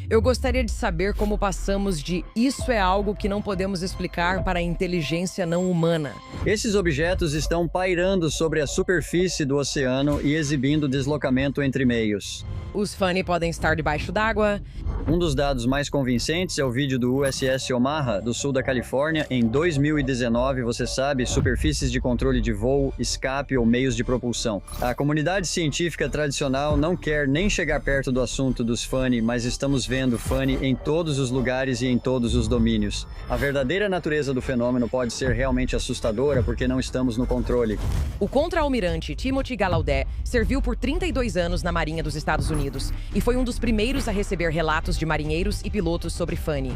Eu gostaria de saber como passamos de "isso é algo que não podemos explicar" para a inteligência não humana. Esses objetos estão pairando sobre a superfície do oceano e exibindo deslocamento entre meios. Os Funny podem estar debaixo d'água. Um dos dados mais convincentes é o vídeo do USS Omaha, do sul da Califórnia, em 2019, você sabe, superfícies de controle de voo, escape ou meios de propulsão. A comunidade científica tradicional não quer nem chegar perto do assunto dos Funny, mas estamos vendo Funny em todos os lugares e em todos os domínios. A verdadeira natureza do fenômeno pode ser realmente assustadora porque não estamos no controle. O contra-almirante Timothy Gallaudet serviu por 32 anos na Marinha dos Estados Unidos e foi um dos primeiros a receber relatos de marinheiros e pilotos sobre Funny.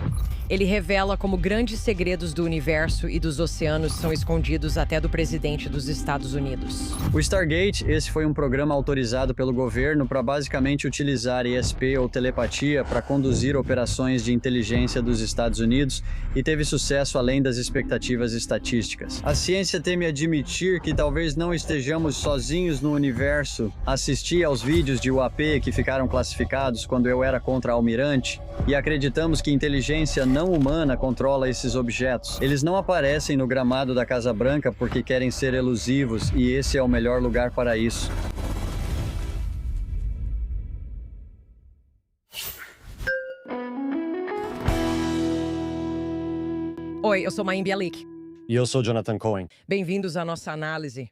Ele revela como grandes segredos do universo e dos oceanos são escondidos até do presidente dos Estados Unidos. O Stargate, esse foi um programa autorizado pelo governo para basicamente utilizar ESP ou telepatia para conduzir operações de inteligência dos Estados Unidos e teve sucesso além das expectativas estatísticas. A ciência teme admitir que talvez não estejamos sozinhos no universo. Assisti aos vídeos de UAP que ficaram classificados quando eu era contra-almirante e acreditamos que inteligência não humana controla esses objetos. Eles não aparecem no gramado da Casa Branca porque querem ser elusivos e esse é o melhor lugar para isso. Oi, eu sou Mayim Bialik. E eu sou Jonathan Cohen. Bem-vindos à nossa análise.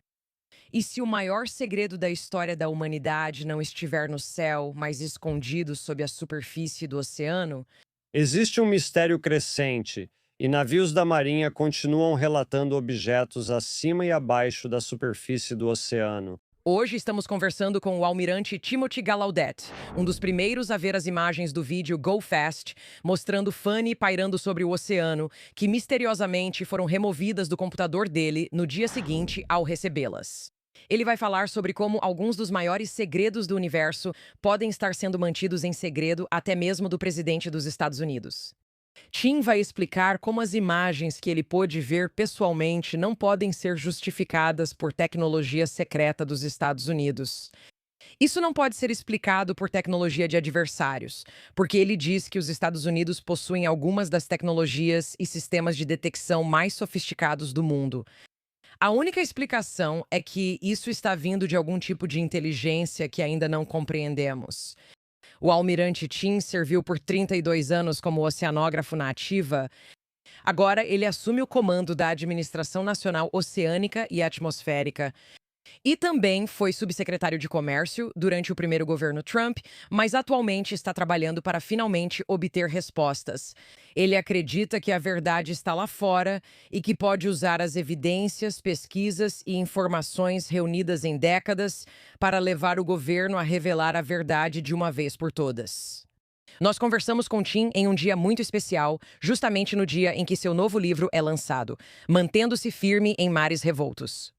E se o maior segredo da história da humanidade não estiver no céu, mas escondido sob a superfície do oceano? Existe um mistério crescente, e navios da Marinha continuam relatando objetos acima e abaixo da superfície do oceano. Hoje estamos conversando com o almirante Timothy Gallaudet, um dos primeiros a ver as imagens do vídeo Go Fast, mostrando Funny pairando sobre o oceano, que misteriosamente foram removidas do computador dele no dia seguinte ao recebê-las. Ele vai falar sobre como alguns dos maiores segredos do universo podem estar sendo mantidos em segredo até mesmo do presidente dos Estados Unidos. Tim vai explicar como as imagens que ele pôde ver pessoalmente não podem ser justificadas por tecnologia secreta dos Estados Unidos. Isso não pode ser explicado por tecnologia de adversários, porque ele diz que os Estados Unidos possuem algumas das tecnologias e sistemas de detecção mais sofisticados do mundo. A única explicação é que isso está vindo de algum tipo de inteligência que ainda não compreendemos. O almirante Tim serviu por 32 anos como oceanógrafo na ativa. Agora ele assume o comando da Administração Nacional Oceânica e Atmosférica. E também foi subsecretário de Comércio durante o primeiro governo Trump, mas atualmente está trabalhando para finalmente obter respostas. Ele acredita que a verdade está lá fora e que pode usar as evidências, pesquisas e informações reunidas em décadas para levar o governo a revelar a verdade de uma vez por todas. Nós conversamos com Tim em um dia muito especial, justamente no dia em que seu novo livro é lançado, Mantendo-se Firme em Mares Revoltos.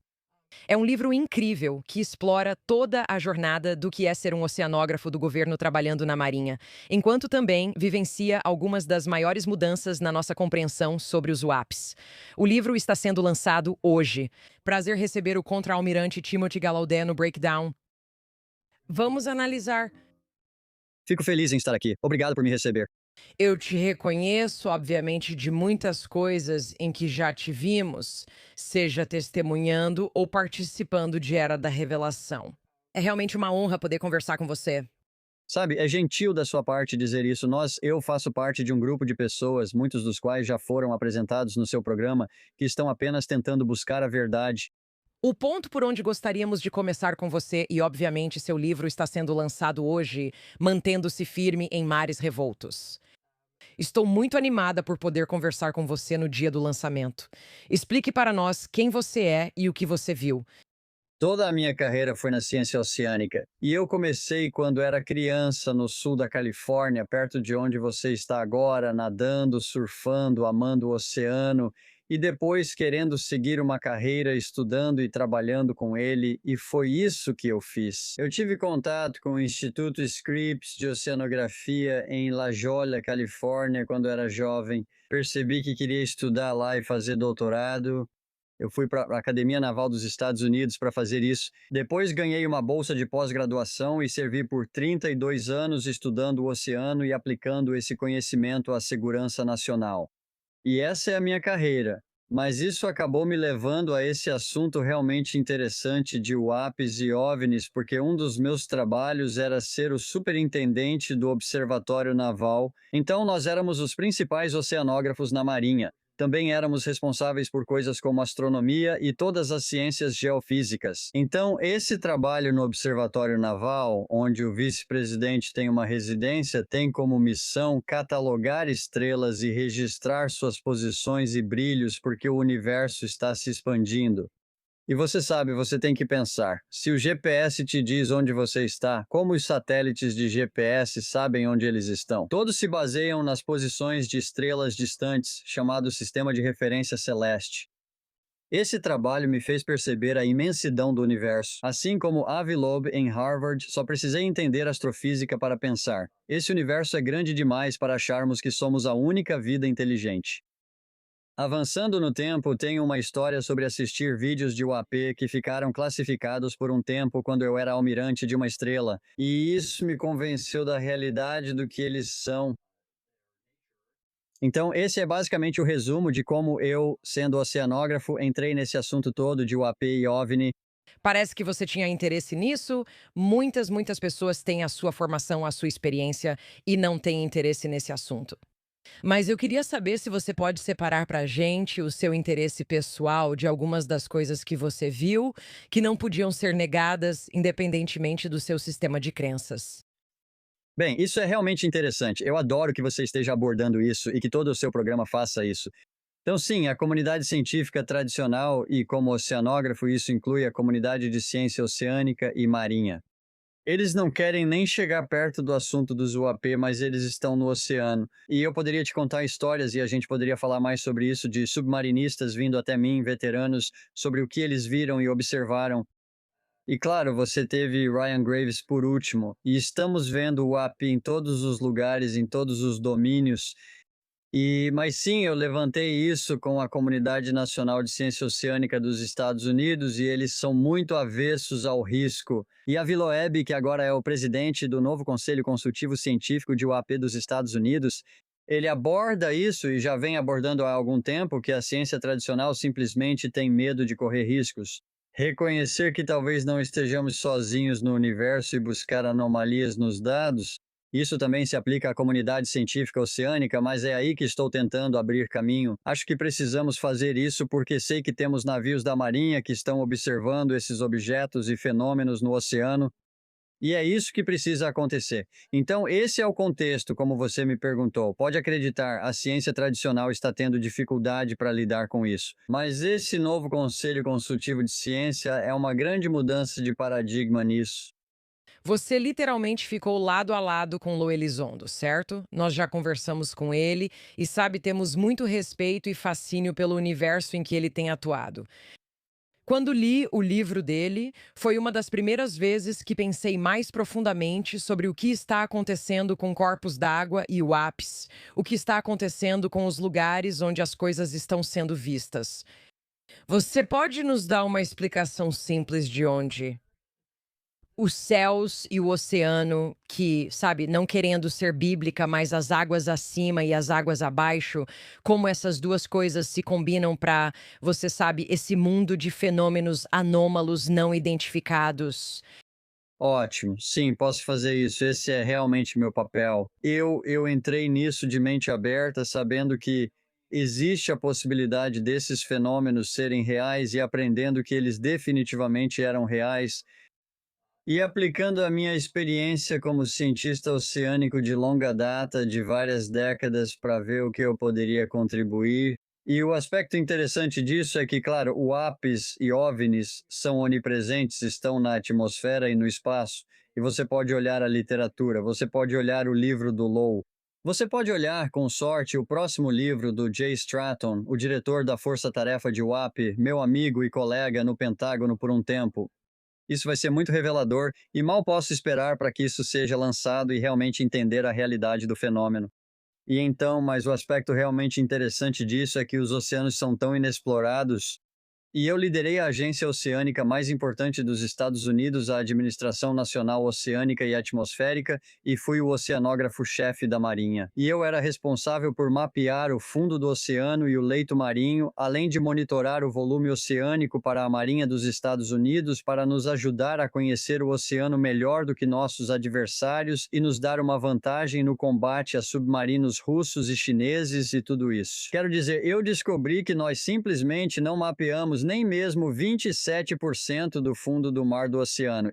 É um livro incrível que explora toda a jornada do que é ser um oceanógrafo do governo trabalhando na Marinha, enquanto também vivencia algumas das maiores mudanças na nossa compreensão sobre os WAPs. O livro está sendo lançado hoje. Prazer receber o contra-almirante Timothy Gallaudet no Breakdown. Vamos analisar. Fico feliz em estar aqui. Obrigado por me receber. Eu te reconheço, obviamente, de muitas coisas em que já te vimos, seja testemunhando ou participando de Era da Revelação. É realmente uma honra poder conversar com você. Sabe, é gentil da sua parte dizer isso. Eu faço parte de um grupo de pessoas, muitos dos quais já foram apresentados no seu programa, que estão apenas tentando buscar a verdade. O ponto por onde gostaríamos de começar com você, e obviamente seu livro está sendo lançado hoje, Mantendo-se Firme em Mares Revoltos. Estou muito animada por poder conversar com você no dia do lançamento. Explique para nós quem você é e o que você viu. Toda a minha carreira foi na ciência oceânica, e eu comecei quando era criança no sul da Califórnia, perto de onde você está agora, nadando, surfando, amando o oceano, e depois querendo seguir uma carreira estudando e trabalhando com ele, e foi isso que eu fiz. Eu tive contato com o Instituto Scripps de Oceanografia em La Jolla, Califórnia, quando era jovem. Percebi que queria estudar lá e fazer doutorado. Eu fui para a Academia Naval dos Estados Unidos para fazer isso. Depois ganhei uma bolsa de pós-graduação e servi por 32 anos estudando o oceano e aplicando esse conhecimento à segurança nacional. E essa é a minha carreira. Mas isso acabou me levando a esse assunto realmente interessante de UAPs e OVNIs, porque um dos meus trabalhos era ser o superintendente do Observatório Naval. Então, nós éramos os principais oceanógrafos na Marinha. Também éramos responsáveis por coisas como astronomia e todas as ciências geofísicas. Então, esse trabalho no Observatório Naval, onde o vice-presidente tem uma residência, tem como missão catalogar estrelas e registrar suas posições e brilhos porque o universo está se expandindo. E você sabe, você tem que pensar, se o GPS te diz onde você está, como os satélites de GPS sabem onde eles estão? Todos se baseiam nas posições de estrelas distantes, chamado Sistema de Referência Celeste. Esse trabalho me fez perceber a imensidão do universo. Assim como Avi Loeb em Harvard, só precisei entender astrofísica para pensar. Esse universo é grande demais para acharmos que somos a única vida inteligente. Avançando no tempo, tenho uma história sobre assistir vídeos de UAP que ficaram classificados por um tempo quando eu era almirante de uma estrela, e isso me convenceu da realidade do que eles são. Então, esse é basicamente o resumo de como eu, sendo oceanógrafo, entrei nesse assunto todo de UAP e OVNI. Parece que você tinha interesse nisso. Muitas pessoas têm a sua formação, a sua experiência e não têm interesse nesse assunto. Mas eu queria saber se você pode separar para a gente o seu interesse pessoal de algumas das coisas que você viu, que não podiam ser negadas, independentemente do seu sistema de crenças. Bem, isso é realmente interessante. Eu adoro que você esteja abordando isso e que todo o seu programa faça isso. Então, sim, a comunidade científica tradicional e, como oceanógrafo, isso inclui a comunidade de ciência oceânica e marinha. Eles não querem nem chegar perto do assunto dos UAP, mas eles estão no oceano. E eu poderia te contar histórias e a gente poderia falar mais sobre isso de submarinistas vindo até mim, veteranos, sobre o que eles viram e observaram. E claro, você teve Ryan Graves por último, e estamos vendo o UAP em todos os lugares, em todos os domínios. Mas sim, eu levantei isso com a Comunidade Nacional de Ciência Oceânica dos Estados Unidos e eles são muito avessos ao risco. E a Viloeb, que agora é o presidente do novo Conselho Consultivo Científico de UAP dos Estados Unidos, ele aborda isso e já vem abordando há algum tempo que a ciência tradicional simplesmente tem medo de correr riscos. Reconhecer que talvez não estejamos sozinhos no universo e buscar anomalias nos dados. Isso também se aplica à comunidade científica oceânica, mas é aí que estou tentando abrir caminho. Acho que precisamos fazer isso porque sei que temos navios da Marinha que estão observando esses objetos e fenômenos no oceano, e é isso que precisa acontecer. Então, esse é o contexto, como você me perguntou. Pode acreditar, a ciência tradicional está tendo dificuldade para lidar com isso. Mas esse novo Conselho Consultivo de Ciência é uma grande mudança de paradigma nisso. Você literalmente ficou lado a lado com Lô Elizondo, certo? Nós já conversamos com ele e sabe, temos muito respeito e fascínio pelo universo em que ele tem atuado. Quando li o livro dele, foi uma das primeiras vezes que pensei mais profundamente sobre o que está acontecendo com corpos d'água e o ápice, o que está acontecendo com os lugares onde as coisas estão sendo vistas. Você pode nos dar uma explicação simples de onde os céus e o oceano, que, sabe, não querendo ser bíblica, mas as águas acima e as águas abaixo, como essas duas coisas se combinam para, você sabe, esse mundo de fenômenos anômalos não identificados? Ótimo, sim, posso fazer isso. Esse é realmente meu papel. Eu entrei nisso de mente aberta, sabendo que existe a possibilidade desses fenômenos serem reais e aprendendo que eles definitivamente eram reais. E aplicando a minha experiência como cientista oceânico de longa data, de várias décadas, para ver o que eu poderia contribuir. E o aspecto interessante disso é que, claro, o APES e OVNIs são onipresentes, estão na atmosfera e no espaço. E você pode olhar a literatura, você pode olhar o livro do Low. Você pode olhar, com sorte, o próximo livro do Jay Stratton, o diretor da Força Tarefa de UAP, meu amigo e colega no Pentágono por um tempo. Isso vai ser muito revelador e mal posso esperar para que isso seja lançado e realmente entender a realidade do fenômeno. E então, mas o aspecto realmente interessante disso é que os oceanos são tão inexplorados E eu liderei a agência oceânica mais importante dos Estados Unidos, a Administração Nacional Oceânica e Atmosférica, e fui o oceanógrafo-chefe da Marinha. E eu era responsável por mapear o fundo do oceano e o leito marinho, além de monitorar o volume oceânico para a Marinha dos Estados Unidos para nos ajudar a conhecer o oceano melhor do que nossos adversários e nos dar uma vantagem no combate a submarinos russos e chineses e tudo isso. Quero dizer, eu descobri que nós simplesmente não mapeamos nem mesmo 27% do fundo do mar do oceano.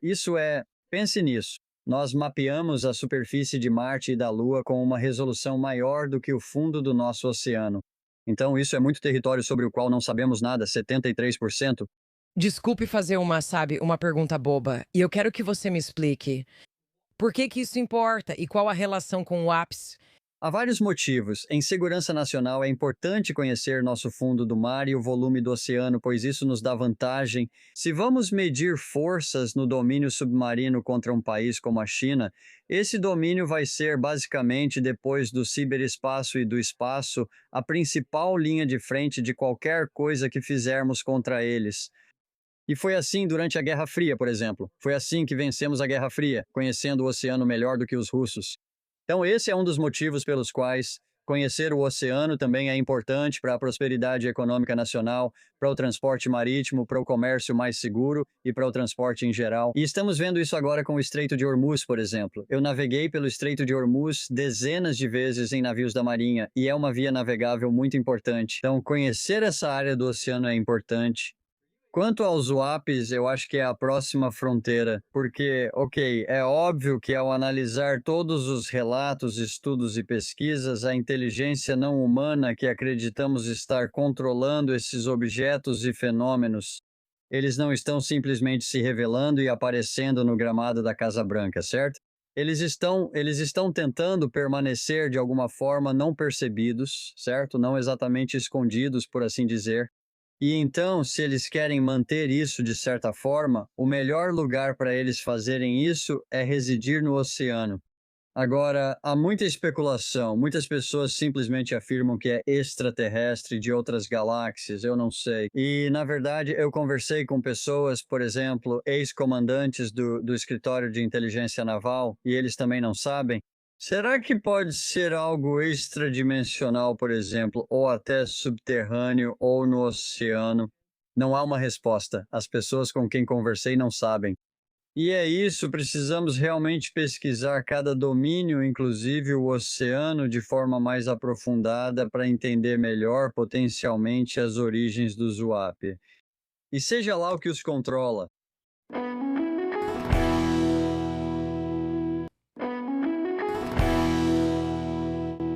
Pense nisso. Nós mapeamos a superfície de Marte e da Lua com uma resolução maior do que o fundo do nosso oceano. Então, isso é muito território sobre o qual não sabemos nada, 73%. Desculpe fazer uma pergunta boba, e eu quero que você me explique. Por que que isso importa e qual a relação com o ápice? Há vários motivos. Em segurança nacional é importante conhecer nosso fundo do mar e o volume do oceano, pois isso nos dá vantagem. Se vamos medir forças no domínio submarino contra um país como a China, esse domínio vai ser basicamente, depois do ciberespaço e do espaço, a principal linha de frente de qualquer coisa que fizermos contra eles. E foi assim durante a Guerra Fria, por exemplo. Foi assim que vencemos a Guerra Fria, conhecendo o oceano melhor do que os russos. Então, esse é um dos motivos pelos quais conhecer o oceano também é importante para a prosperidade econômica nacional, para o transporte marítimo, para o comércio mais seguro e para o transporte em geral. E estamos vendo isso agora com o Estreito de Hormuz, por exemplo. Eu naveguei pelo Estreito de Hormuz dezenas de vezes em navios da Marinha e é uma via navegável muito importante. Então, conhecer essa área do oceano é importante. Quanto aos WAPs, eu acho que é a próxima fronteira, porque, ok, é óbvio que ao analisar todos os relatos, estudos e pesquisas, a inteligência não humana que acreditamos estar controlando esses objetos e fenômenos, eles não estão simplesmente se revelando e aparecendo no gramado da Casa Branca, certo? Eles estão tentando permanecer de alguma forma não percebidos, certo? Não exatamente escondidos, por assim dizer. E então, se eles querem manter isso de certa forma, o melhor lugar para eles fazerem isso é residir no oceano. Agora, há muita especulação. Muitas pessoas simplesmente afirmam que é extraterrestre de outras galáxias, eu não sei. E, na verdade, eu conversei com pessoas, por exemplo, ex-comandantes do escritório de inteligência naval, e eles também não sabem. Será que pode ser algo extradimensional, por exemplo, ou até subterrâneo ou no oceano? Não há uma resposta. As pessoas com quem conversei não sabem. E é isso, precisamos realmente pesquisar cada domínio, inclusive o oceano, de forma mais aprofundada para entender melhor potencialmente as origens do ZWAP. E seja lá o que os controla.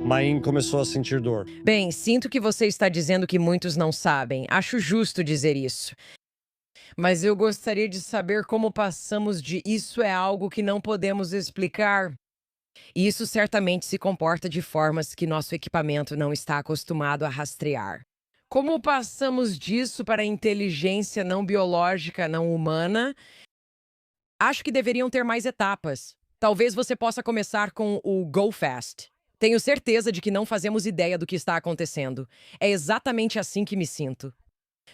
Main começou a sentir dor. Bem, sinto que você está dizendo que muitos não sabem. Acho justo dizer isso. Mas eu gostaria de saber como passamos de isso é algo que não podemos explicar. E isso certamente se comporta de formas que nosso equipamento não está acostumado a rastrear. Como passamos disso para a inteligência não biológica, não humana? Acho que deveriam ter mais etapas. Talvez você possa começar com o Go Fast. Tenho certeza de que não fazemos ideia do que está acontecendo. É exatamente assim que me sinto.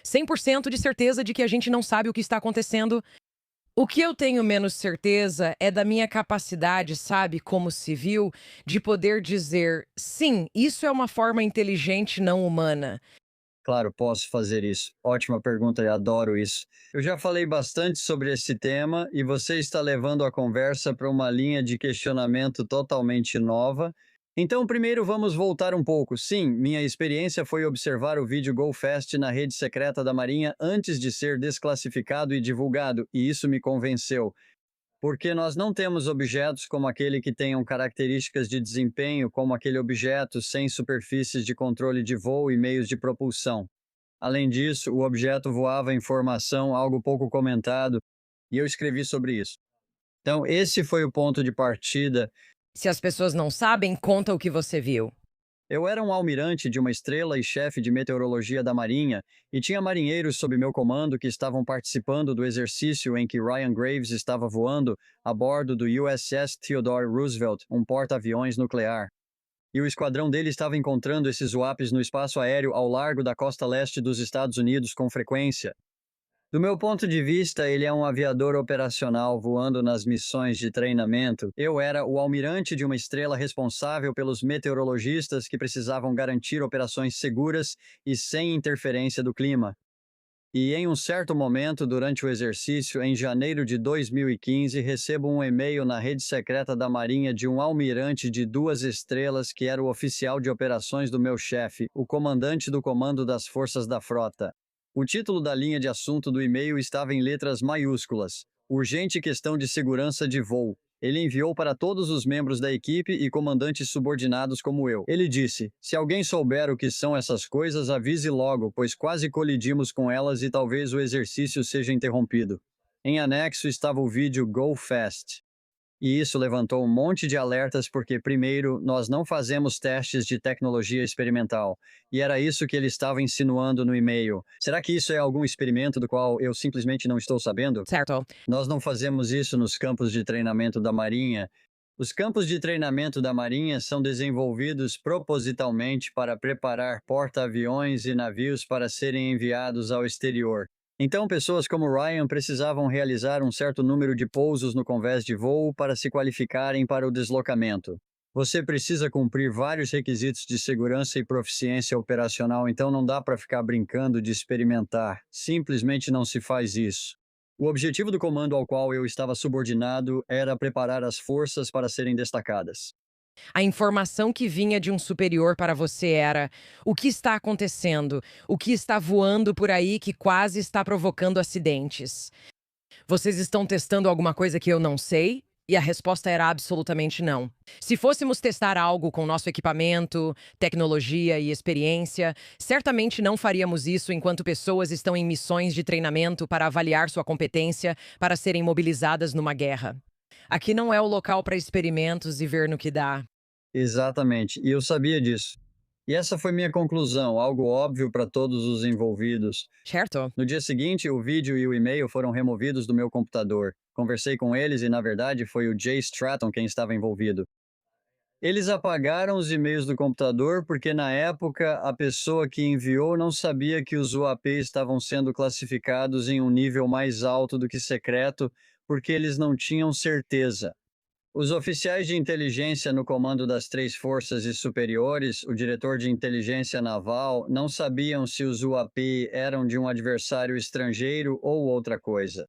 100% de certeza de que a gente não sabe o que está acontecendo. O que eu tenho menos certeza é da minha capacidade, sabe, como civil, de poder dizer, sim, isso é uma forma inteligente não humana. Claro, posso fazer isso. Ótima pergunta, eu adoro isso. Eu já falei bastante sobre esse tema e você está levando a conversa para uma linha de questionamento totalmente nova. Então, primeiro vamos voltar um pouco. Sim, minha experiência foi observar o vídeo Go Fast na rede secreta da Marinha antes de ser desclassificado e divulgado, e isso me convenceu. Porque nós não temos objetos como aquele que tenham características de desempenho como aquele objeto sem superfícies de controle de voo e meios de propulsão. Além disso, o objeto voava em formação, algo pouco comentado, e eu escrevi sobre isso. Então, esse foi o ponto de partida. Se as pessoas não sabem, conta o que você viu. Eu era um almirante de uma estrela e chefe de meteorologia da Marinha, e tinha marinheiros sob meu comando que estavam participando do exercício em que Ryan Graves estava voando a bordo do USS Theodore Roosevelt, um porta-aviões nuclear. E o esquadrão dele estava encontrando esses UAPs no espaço aéreo ao largo da costa leste dos Estados Unidos com frequência. Do meu ponto de vista, ele é um aviador operacional voando nas missões de treinamento. Eu era o almirante de uma estrela responsável pelos meteorologistas que precisavam garantir operações seguras e sem interferência do clima. E em um certo momento, durante o exercício, em janeiro de 2015, recebo um e-mail na rede secreta da Marinha de um almirante de 2 estrelas que era o oficial de operações do meu chefe, o comandante do comando das forças da frota. O título da linha de assunto do e-mail estava em letras maiúsculas: Urgente questão de segurança de voo. Ele enviou para todos os membros da equipe e comandantes subordinados como eu. Ele disse: se alguém souber o que são essas coisas, avise logo, pois quase colidimos com elas e talvez o exercício seja interrompido. Em anexo estava o vídeo Go Fast. E isso levantou um monte de alertas porque, primeiro, nós não fazemos testes de tecnologia experimental. E era isso que ele estava insinuando no e-mail. Será que isso é algum experimento do qual eu simplesmente não estou sabendo? Certo. Nós não fazemos isso nos campos de treinamento da Marinha. Os campos de treinamento da Marinha são desenvolvidos propositalmente para preparar porta-aviões e navios para serem enviados ao exterior. Então, pessoas como Ryan precisavam realizar um certo número de pousos no convés de voo para se qualificarem para o deslocamento. Você precisa cumprir vários requisitos de segurança e proficiência operacional, então não dá para ficar brincando de experimentar. Simplesmente não se faz isso. O objetivo do comando ao qual eu estava subordinado era preparar as forças para serem destacadas. A informação que vinha de um superior para você era: o que está acontecendo? O que está voando por aí que quase está provocando acidentes? Vocês estão testando alguma coisa que eu não sei? E a resposta era absolutamente não. Se fôssemos testar algo com nosso equipamento, tecnologia e experiência, certamente não faríamos isso enquanto pessoas estão em missões de treinamento para avaliar sua competência para serem mobilizadas numa guerra. Aqui não é o local para experimentos e ver no que dá. Exatamente, e eu sabia disso. E essa foi minha conclusão, algo óbvio para todos os envolvidos. Certo? No dia seguinte, o vídeo e o e-mail foram removidos do meu computador. Conversei com eles e, na verdade, foi o Jay Stratton quem estava envolvido. Eles apagaram os e-mails do computador porque, na época, a pessoa que enviou não sabia que os UAPs estavam sendo classificados em um nível mais alto do que secreto, porque eles não tinham certeza. Os oficiais de inteligência no comando das 3 forças e superiores, o diretor de inteligência naval, não sabiam se os UAP eram de um adversário estrangeiro ou outra coisa.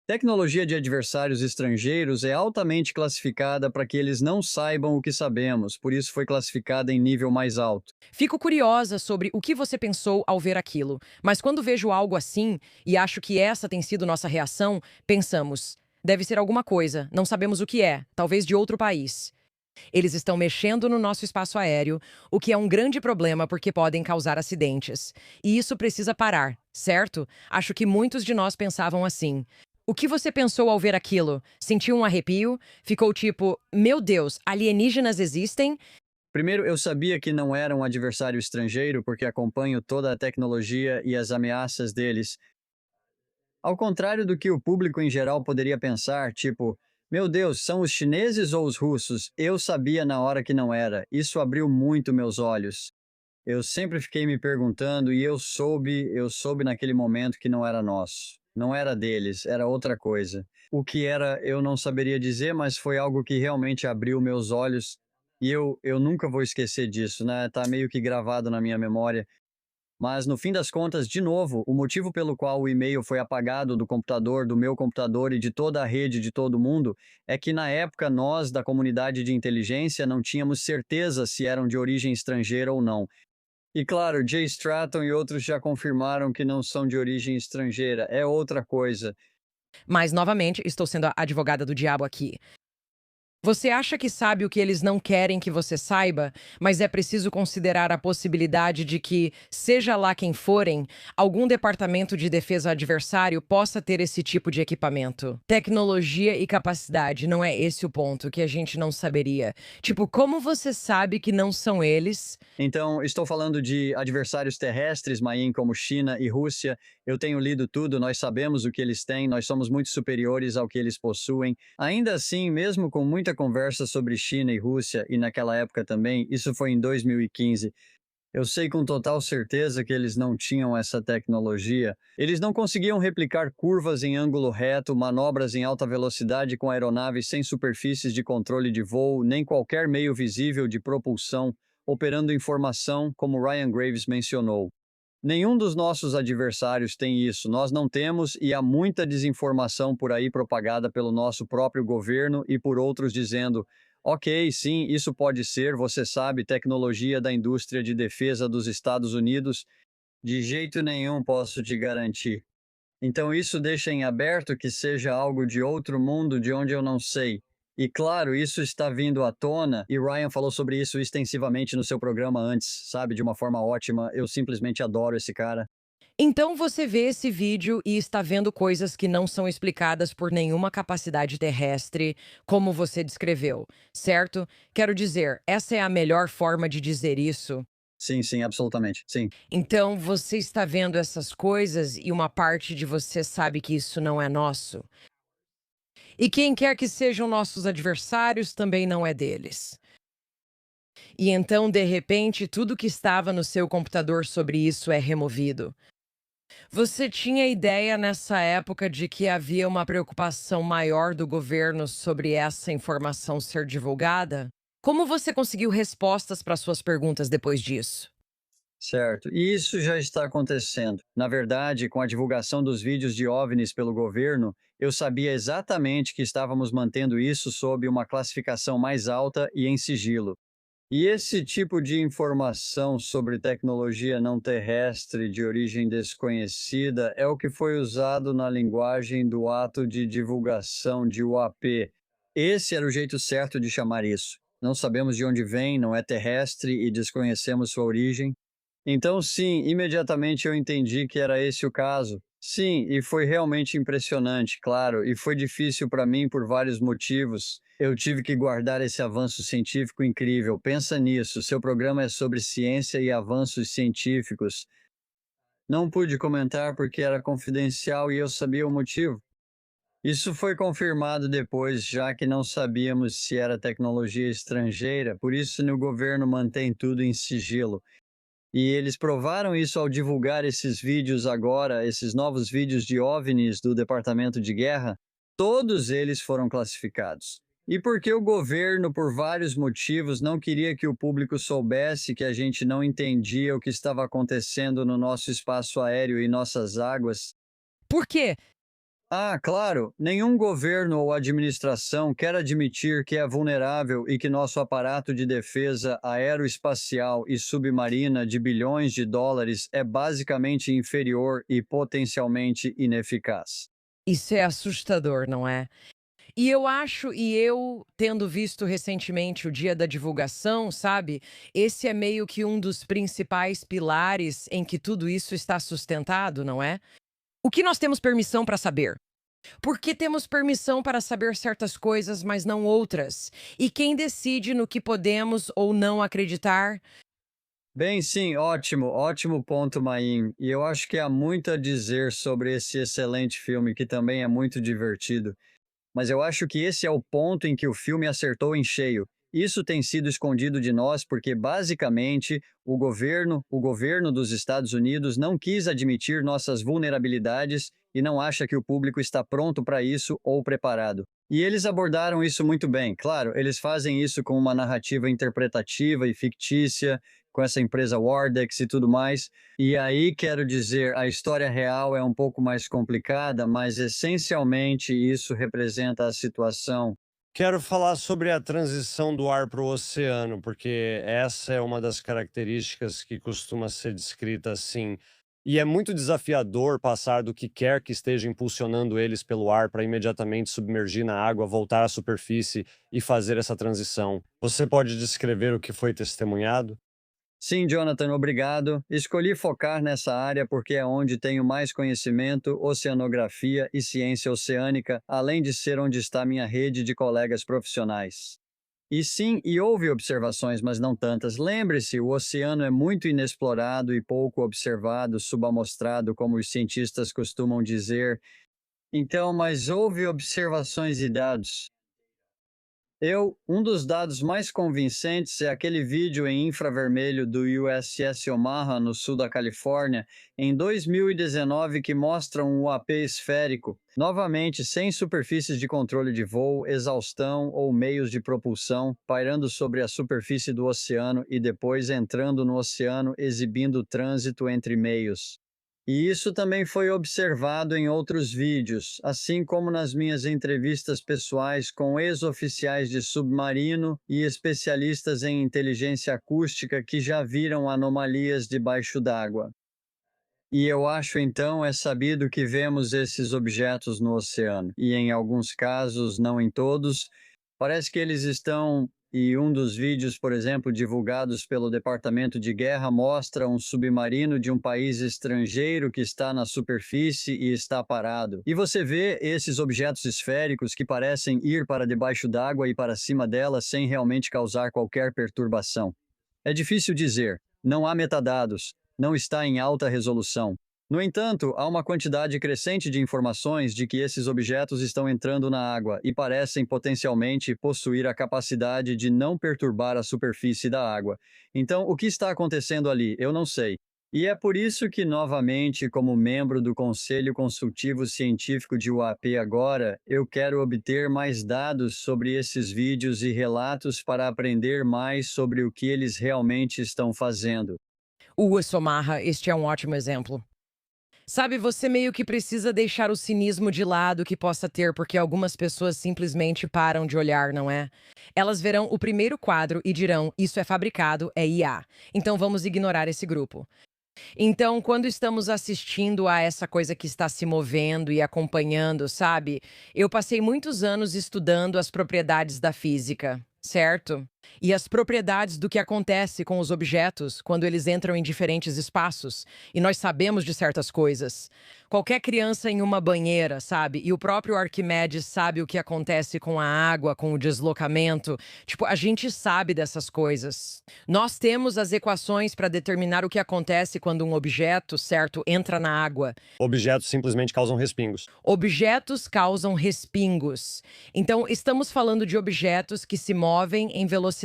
Tecnologia de adversários estrangeiros é altamente classificada para que eles não saibam o que sabemos, por isso foi classificada em nível mais alto. Fico curiosa sobre o que você pensou ao ver aquilo, mas quando vejo algo assim, e acho que essa tem sido nossa reação, pensamos: deve ser alguma coisa, não sabemos o que é, talvez de outro país. Eles estão mexendo no nosso espaço aéreo, o que é um grande problema porque podem causar acidentes. E isso precisa parar, certo? Acho que muitos de nós pensavam assim. O que você pensou ao ver aquilo? Sentiu um arrepio? Ficou tipo: meu Deus, alienígenas existem? Primeiro, eu sabia que não era um adversário estrangeiro porque acompanho toda a tecnologia e as ameaças deles. Ao contrário do que o público em geral poderia pensar, tipo, meu Deus, são os chineses ou os russos? Eu sabia na hora que não era. Isso abriu muito meus olhos. Eu sempre fiquei me perguntando e eu soube naquele momento que não era nosso. Não era deles, era outra coisa. O que era, eu não saberia dizer, mas foi algo que realmente abriu meus olhos e eu nunca vou esquecer disso, né? Tá meio que gravado na minha memória. Mas, no fim das contas, de novo, o motivo pelo qual o e-mail foi apagado do computador, do meu computador e de toda a rede de todo mundo, é que na época nós, da comunidade de inteligência, não tínhamos certeza se eram de origem estrangeira ou não. E claro, Jay Stratton e outros já confirmaram que não são de origem estrangeira, é outra coisa. Mas, novamente, estou sendo a advogada do diabo aqui. Você acha que sabe o que eles não querem que você saiba, mas é preciso considerar a possibilidade de que, seja lá quem forem, algum departamento de defesa adversário possa ter esse tipo de equipamento. Tecnologia e capacidade, não é esse o ponto que a gente não saberia. Tipo, como você sabe que não são eles? Então, estou falando de adversários terrestres, Maim, como China e Rússia. Eu tenho lido tudo, nós sabemos o que eles têm, nós somos muito superiores ao que eles possuem. Ainda assim, mesmo com muita conversa sobre China e Rússia, e naquela época também, isso foi em 2015. Eu sei com total certeza que eles não tinham essa tecnologia. Eles não conseguiam replicar curvas em ângulo reto, manobras em alta velocidade com aeronaves sem superfícies de controle de voo, nem qualquer meio visível de propulsão, operando informação, como Ryan Graves mencionou. Nenhum dos nossos adversários tem isso, nós não temos, e há muita desinformação por aí propagada pelo nosso próprio governo e por outros dizendo: ok, sim, isso pode ser, você sabe, tecnologia da indústria de defesa dos Estados Unidos. De jeito nenhum posso te garantir. Então isso deixa em aberto que seja algo de outro mundo de onde eu não sei. E claro, isso está vindo à tona, e Ryan falou sobre isso extensivamente no seu programa antes, sabe, de uma forma ótima. Eu simplesmente adoro esse cara. Então você vê esse vídeo e está vendo coisas que não são explicadas por nenhuma capacidade terrestre, como você descreveu, certo? Quero dizer, essa é a melhor forma de dizer isso. Sim, sim, absolutamente. Sim. Então você está vendo essas coisas e uma parte de você sabe que isso não é nosso. E quem quer que sejam nossos adversários também não é deles. E então, de repente, tudo que estava no seu computador sobre isso é removido. Você tinha ideia nessa época de que havia uma preocupação maior do governo sobre essa informação ser divulgada? Como você conseguiu respostas para suas perguntas depois disso? Certo. E isso já está acontecendo. Na verdade, com a divulgação dos vídeos de OVNIs pelo governo, eu sabia exatamente que estávamos mantendo isso sob uma classificação mais alta e em sigilo. E esse tipo de informação sobre tecnologia não terrestre de origem desconhecida é o que foi usado na linguagem do ato de divulgação de UAP. Esse era o jeito certo de chamar isso. Não sabemos de onde vem, não é terrestre e desconhecemos sua origem. Então, sim, imediatamente eu entendi que era esse o caso. Sim, e foi realmente impressionante, claro, e foi difícil para mim por vários motivos. Eu tive que guardar esse avanço científico incrível. Pensa nisso, seu programa é sobre ciência e avanços científicos. Não pude comentar porque era confidencial e eu sabia o motivo. Isso foi confirmado depois, já que não sabíamos se era tecnologia estrangeira, por isso o governo mantém tudo em sigilo. E eles provaram isso ao divulgar esses vídeos agora, esses novos vídeos de OVNIs do Departamento de Guerra, todos eles foram classificados. E porque o governo, por vários motivos, não queria que o público soubesse que a gente não entendia o que estava acontecendo no nosso espaço aéreo e nossas águas. Por quê? Ah, claro, nenhum governo ou administração quer admitir que é vulnerável e que nosso aparato de defesa aeroespacial e submarina de bilhões de dólares é basicamente inferior e potencialmente ineficaz. Isso é assustador, não é? E eu, tendo visto recentemente o dia da divulgação, sabe, esse é meio que um dos principais pilares em que tudo isso está sustentado, não é? O que nós temos permissão para saber? Por que temos permissão para saber certas coisas, mas não outras? E quem decide no que podemos ou não acreditar? Bem, sim, ótimo, ótimo ponto, Maim. E eu acho que há muito a dizer sobre esse excelente filme, que também é muito divertido. Mas eu acho que esse é o ponto em que o filme acertou em cheio. Isso tem sido escondido de nós porque, basicamente, o governo dos Estados Unidos não quis admitir nossas vulnerabilidades e não acha que o público está pronto para isso ou preparado. E eles abordaram isso muito bem. Claro, eles fazem isso com uma narrativa interpretativa e fictícia, com essa empresa Wardex e tudo mais. E aí, quero dizer, a história real é um pouco mais complicada, mas essencialmente isso representa a situação. Quero falar sobre a transição do ar para o oceano, porque essa é uma das características que costuma ser descrita assim. E é muito desafiador passar do que quer que esteja impulsionando eles pelo ar para imediatamente submergir na água, voltar à superfície e fazer essa transição. Você pode descrever o que foi testemunhado? Sim, Jonathan, obrigado. Escolhi focar nessa área porque é onde tenho mais conhecimento, oceanografia e ciência oceânica, além de ser onde está minha rede de colegas profissionais. E sim, e houve observações, mas não tantas. Lembre-se, o oceano é muito inexplorado e pouco observado, subamostrado, como os cientistas costumam dizer. Então, mas houve observações e dados. Um dos dados mais convincentes é aquele vídeo em infravermelho do USS Omaha, no sul da Califórnia, em 2019, que mostra um UAP esférico, novamente sem superfícies de controle de voo, exaustão ou meios de propulsão, pairando sobre a superfície do oceano e depois entrando no oceano, exibindo o trânsito entre meios. E isso também foi observado em outros vídeos, assim como nas minhas entrevistas pessoais com ex-oficiais de submarino e especialistas em inteligência acústica que já viram anomalias debaixo d'água. E eu acho então é sabido que vemos esses objetos no oceano, e em alguns casos, não em todos, parece que eles estão. E um dos vídeos, por exemplo, divulgados pelo Departamento de Guerra, mostra um submarino de um país estrangeiro que está na superfície e está parado. E você vê esses objetos esféricos que parecem ir para debaixo d'água e para cima dela sem realmente causar qualquer perturbação. É difícil dizer, não há metadados, não está em alta resolução. No entanto, há uma quantidade crescente de informações de que esses objetos estão entrando na água e parecem potencialmente possuir a capacidade de não perturbar a superfície da água. Então, o que está acontecendo ali? Eu não sei. E é por isso que, novamente, como membro do Conselho Consultivo Científico de UAP agora, eu quero obter mais dados sobre esses vídeos e relatos para aprender mais sobre o que eles realmente estão fazendo. O Somarra, este é um ótimo exemplo. Sabe, você meio que precisa deixar o cinismo de lado que possa ter, porque algumas pessoas simplesmente param de olhar, não é? Elas verão o primeiro quadro e dirão: isso é fabricado, é IA. Então vamos ignorar esse grupo. Então, quando estamos assistindo a essa coisa que está se movendo e acompanhando, sabe? Eu passei muitos anos estudando as propriedades da física, certo? E as propriedades do que acontece com os objetos quando eles entram em diferentes espaços. E nós sabemos de certas coisas. Qualquer criança em uma banheira, sabe? E o próprio Arquimedes sabe o que acontece com a água, com o deslocamento. Tipo, a gente sabe dessas coisas. Nós temos as equações para determinar o que acontece quando um objeto, certo, entra na água. Objetos simplesmente causam respingos. Objetos causam respingos. Então, estamos falando de objetos que se movem em velocidades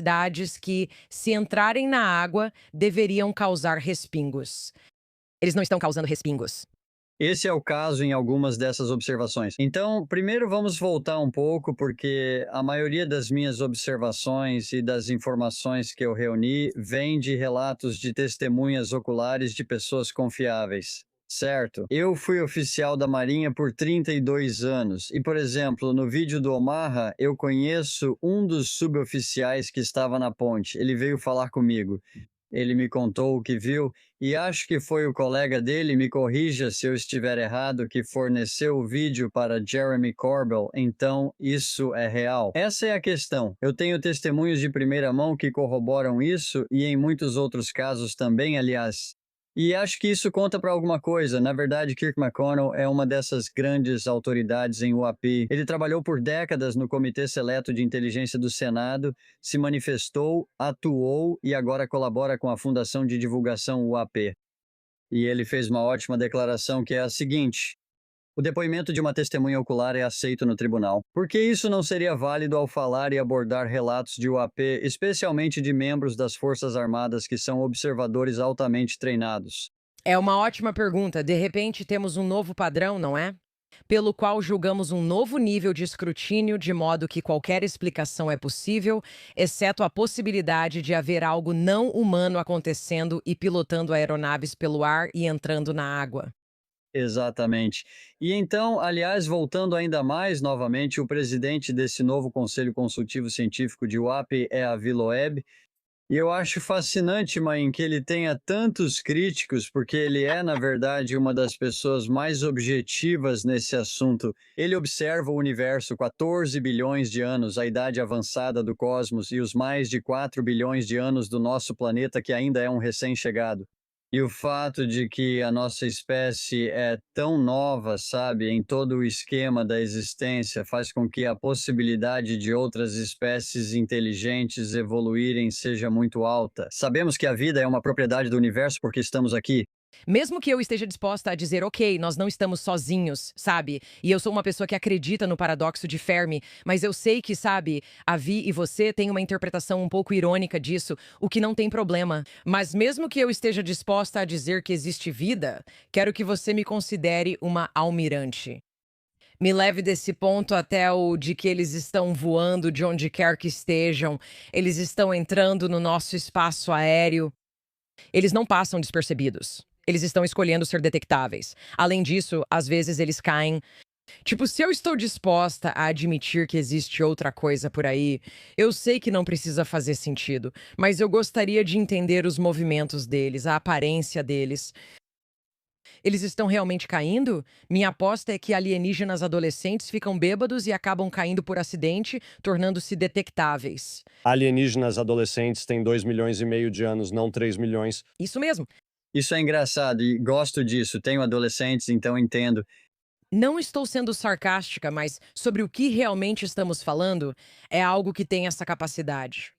que, se entrarem na água, deveriam causar respingos. Eles não estão causando respingos. Esse é o caso em algumas dessas observações. Então, primeiro vamos voltar um pouco, porque a maioria das minhas observações e das informações que eu reuni vem de relatos de testemunhas oculares de pessoas confiáveis. Certo. Eu fui oficial da Marinha por 32 anos e, por exemplo, no vídeo do Omaha, eu conheço um dos suboficiais que estava na ponte. Ele veio falar comigo. Ele me contou o que viu e acho que foi o colega dele, me corrija se eu estiver errado, que forneceu o vídeo para Jeremy Corbell. Então, isso é real. Essa é a questão. Eu tenho testemunhos de primeira mão que corroboram isso e em muitos outros casos também, aliás. E acho que isso conta para alguma coisa. Na verdade, Kirk McConnell é uma dessas grandes autoridades em UAP. Ele trabalhou por décadas no Comitê Seleto de Inteligência do Senado, se manifestou, atuou e agora colabora com a Fundação de Divulgação UAP. E ele fez uma ótima declaração que é a seguinte: o depoimento de uma testemunha ocular é aceito no tribunal. Por que isso não seria válido ao falar e abordar relatos de UAP, especialmente de membros das Forças Armadas que são observadores altamente treinados? É uma ótima pergunta. De repente, temos um novo padrão, não é? Pelo qual julgamos um novo nível de escrutínio, de modo que qualquer explicação é possível, exceto a possibilidade de haver algo não humano acontecendo e pilotando aeronaves pelo ar e entrando na água. Exatamente. E então, aliás, voltando ainda mais novamente, o presidente desse novo Conselho Consultivo Científico de UAP é a Loeb. E eu acho fascinante, Maim, que ele tenha tantos críticos, porque ele é, na verdade, uma das pessoas mais objetivas nesse assunto. Ele observa o universo 14 bilhões de anos, a idade avançada do cosmos, e os mais de 4 bilhões de anos do nosso planeta, que ainda é um recém-chegado. E o fato de que a nossa espécie é tão nova, sabe, em todo o esquema da existência, faz com que a possibilidade de outras espécies inteligentes evoluírem seja muito alta. Sabemos que a vida é uma propriedade do universo porque estamos aqui. Mesmo que eu esteja disposta a dizer, ok, nós não estamos sozinhos, sabe? E eu sou uma pessoa que acredita no paradoxo de Fermi, mas eu sei que, sabe, a Vi e você têm uma interpretação um pouco irônica disso, o que não tem problema. Mas mesmo que eu esteja disposta a dizer que existe vida, quero que você me considere uma almirante. Me leve desse ponto até o de que eles estão voando de onde quer que estejam, eles estão entrando no nosso espaço aéreo. Eles não passam despercebidos. Eles estão escolhendo ser detectáveis. Além disso, às vezes eles caem. Tipo, se eu estou disposta a admitir que existe outra coisa por aí, eu sei que não precisa fazer sentido, mas eu gostaria de entender os movimentos deles, a aparência deles. Eles estão realmente caindo? Minha aposta é que alienígenas adolescentes ficam bêbados e acabam caindo por acidente, tornando-se detectáveis. Alienígenas adolescentes têm 2,5 milhões de anos, não 3 milhões. Isso mesmo. Isso é engraçado e gosto disso. Tenho adolescentes, então entendo. Não estou sendo sarcástica, mas sobre o que realmente estamos falando é algo que tem essa capacidade.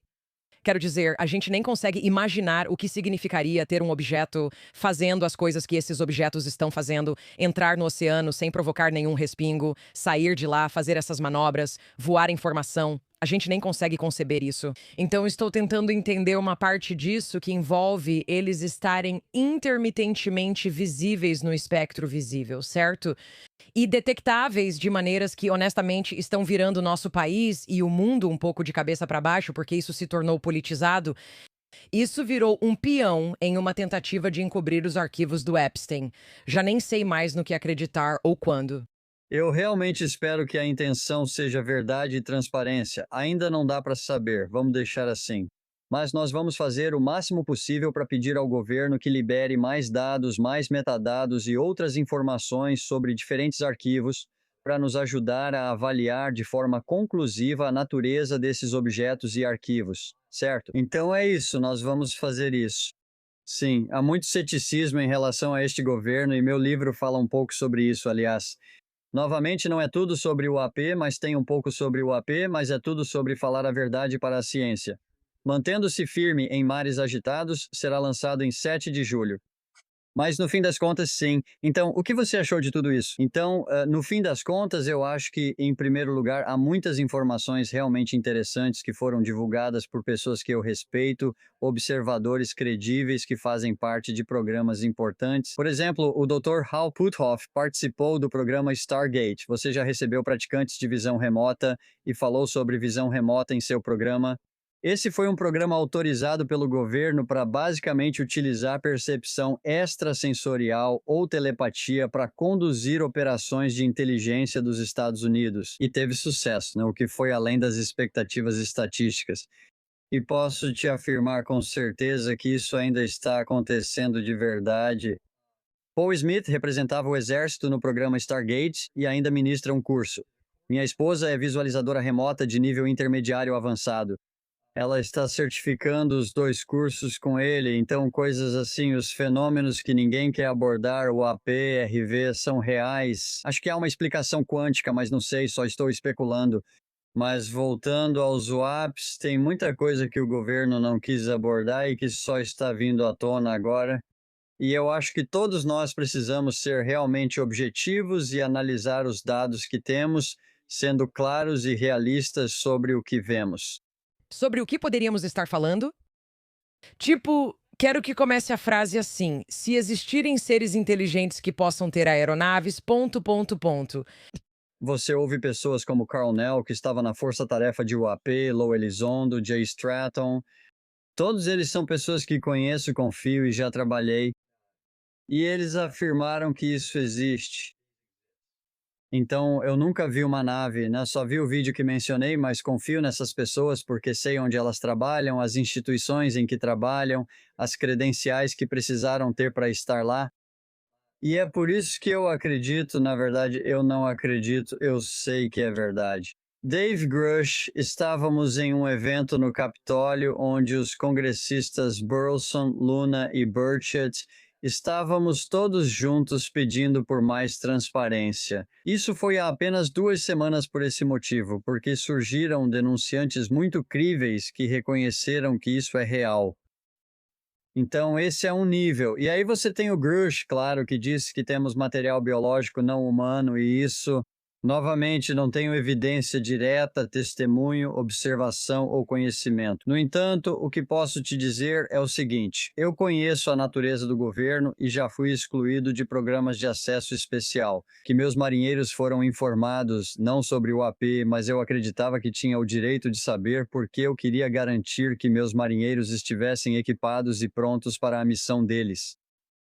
Quero dizer, a gente nem consegue imaginar o que significaria ter um objeto fazendo as coisas que esses objetos estão fazendo, entrar no oceano sem provocar nenhum respingo, sair de lá, fazer essas manobras, voar informação. A gente nem consegue conceber isso. Então, estou tentando entender uma parte disso que envolve eles estarem intermitentemente visíveis no espectro visível, certo? E detectáveis de maneiras que, honestamente, estão virando o nosso país e o mundo um pouco de cabeça para baixo, porque isso se tornou politizado. Isso virou um peão em uma tentativa de encobrir os arquivos do Epstein. Já nem sei mais no que acreditar ou quando. Eu realmente espero que a intenção seja verdade e transparência. Ainda não dá para saber, vamos deixar assim. Mas nós vamos fazer o máximo possível para pedir ao governo que libere mais dados, mais metadados e outras informações sobre diferentes arquivos para nos ajudar a avaliar de forma conclusiva a natureza desses objetos e arquivos, certo? Então é isso, nós vamos fazer isso. Sim, há muito ceticismo em relação a este governo e meu livro fala um pouco sobre isso, aliás. Novamente, não é tudo sobre o AP, mas tem um pouco sobre o AP, mas é tudo sobre falar a verdade para a ciência. Mantendo-se firme em mares agitados, será lançado em 7 de julho. Mas no fim das contas, sim. Então, o que você achou de tudo isso? Então, no fim das contas, eu acho que, em primeiro lugar, há muitas informações realmente interessantes que foram divulgadas por pessoas que eu respeito, observadores credíveis que fazem parte de programas importantes. Por exemplo, o Dr. Hal Puthoff participou do programa Stargate. Você já recebeu praticantes de visão remota e falou sobre visão remota em seu programa? Esse foi um programa autorizado pelo governo para basicamente utilizar percepção extrasensorial ou telepatia para conduzir operações de inteligência dos Estados Unidos. E teve sucesso, né? O que foi além das expectativas estatísticas. E posso te afirmar com certeza que isso ainda está acontecendo de verdade. Paul Smith representava o exército no programa Stargate e ainda ministra um curso. Minha esposa é visualizadora remota de nível intermediário avançado. Ela está certificando os 2 cursos com ele, então coisas assim, os fenômenos que ninguém quer abordar, o AP, RV, são reais. Acho que há uma explicação quântica, mas não sei, só estou especulando. Mas voltando aos WAPs, tem muita coisa que o governo não quis abordar e que só está vindo à tona agora. E eu acho que todos nós precisamos ser realmente objetivos e analisar os dados que temos, sendo claros e realistas sobre o que vemos. Sobre o que poderíamos estar falando? Tipo, quero que comece a frase assim: se existirem seres inteligentes que possam ter aeronaves, ponto, ponto, ponto. Você ouve pessoas como Carl Nell, que estava na força-tarefa de UAP, Lou Elizondo, Jay Stratton. Todos eles são pessoas que conheço, confio e já trabalhei. E eles afirmaram que isso existe. Então, eu nunca vi uma nave, né? Só vi o vídeo que mencionei, mas confio nessas pessoas porque sei onde elas trabalham, as instituições em que trabalham, as credenciais que precisaram ter para estar lá. E é por isso que eu acredito, na verdade, eu não acredito, eu sei que é verdade. Dave Grush, estávamos em um evento no Capitólio onde os congressistas Burleson, Luna e Burchett estávamos todos juntos pedindo por mais transparência. Isso foi há apenas 2 semanas por esse motivo, porque surgiram denunciantes muito críveis que reconheceram que isso é real. Então, esse é um nível. E aí você tem o Grush, claro, que diz que temos material biológico não humano, e isso, novamente, não tenho evidência direta, testemunho, observação ou conhecimento. No entanto, o que posso te dizer é o seguinte: eu conheço a natureza do governo e já fui excluído de programas de acesso especial, que meus marinheiros foram informados não sobre o AP, mas eu acreditava que tinha o direito de saber porque eu queria garantir que meus marinheiros estivessem equipados e prontos para a missão deles.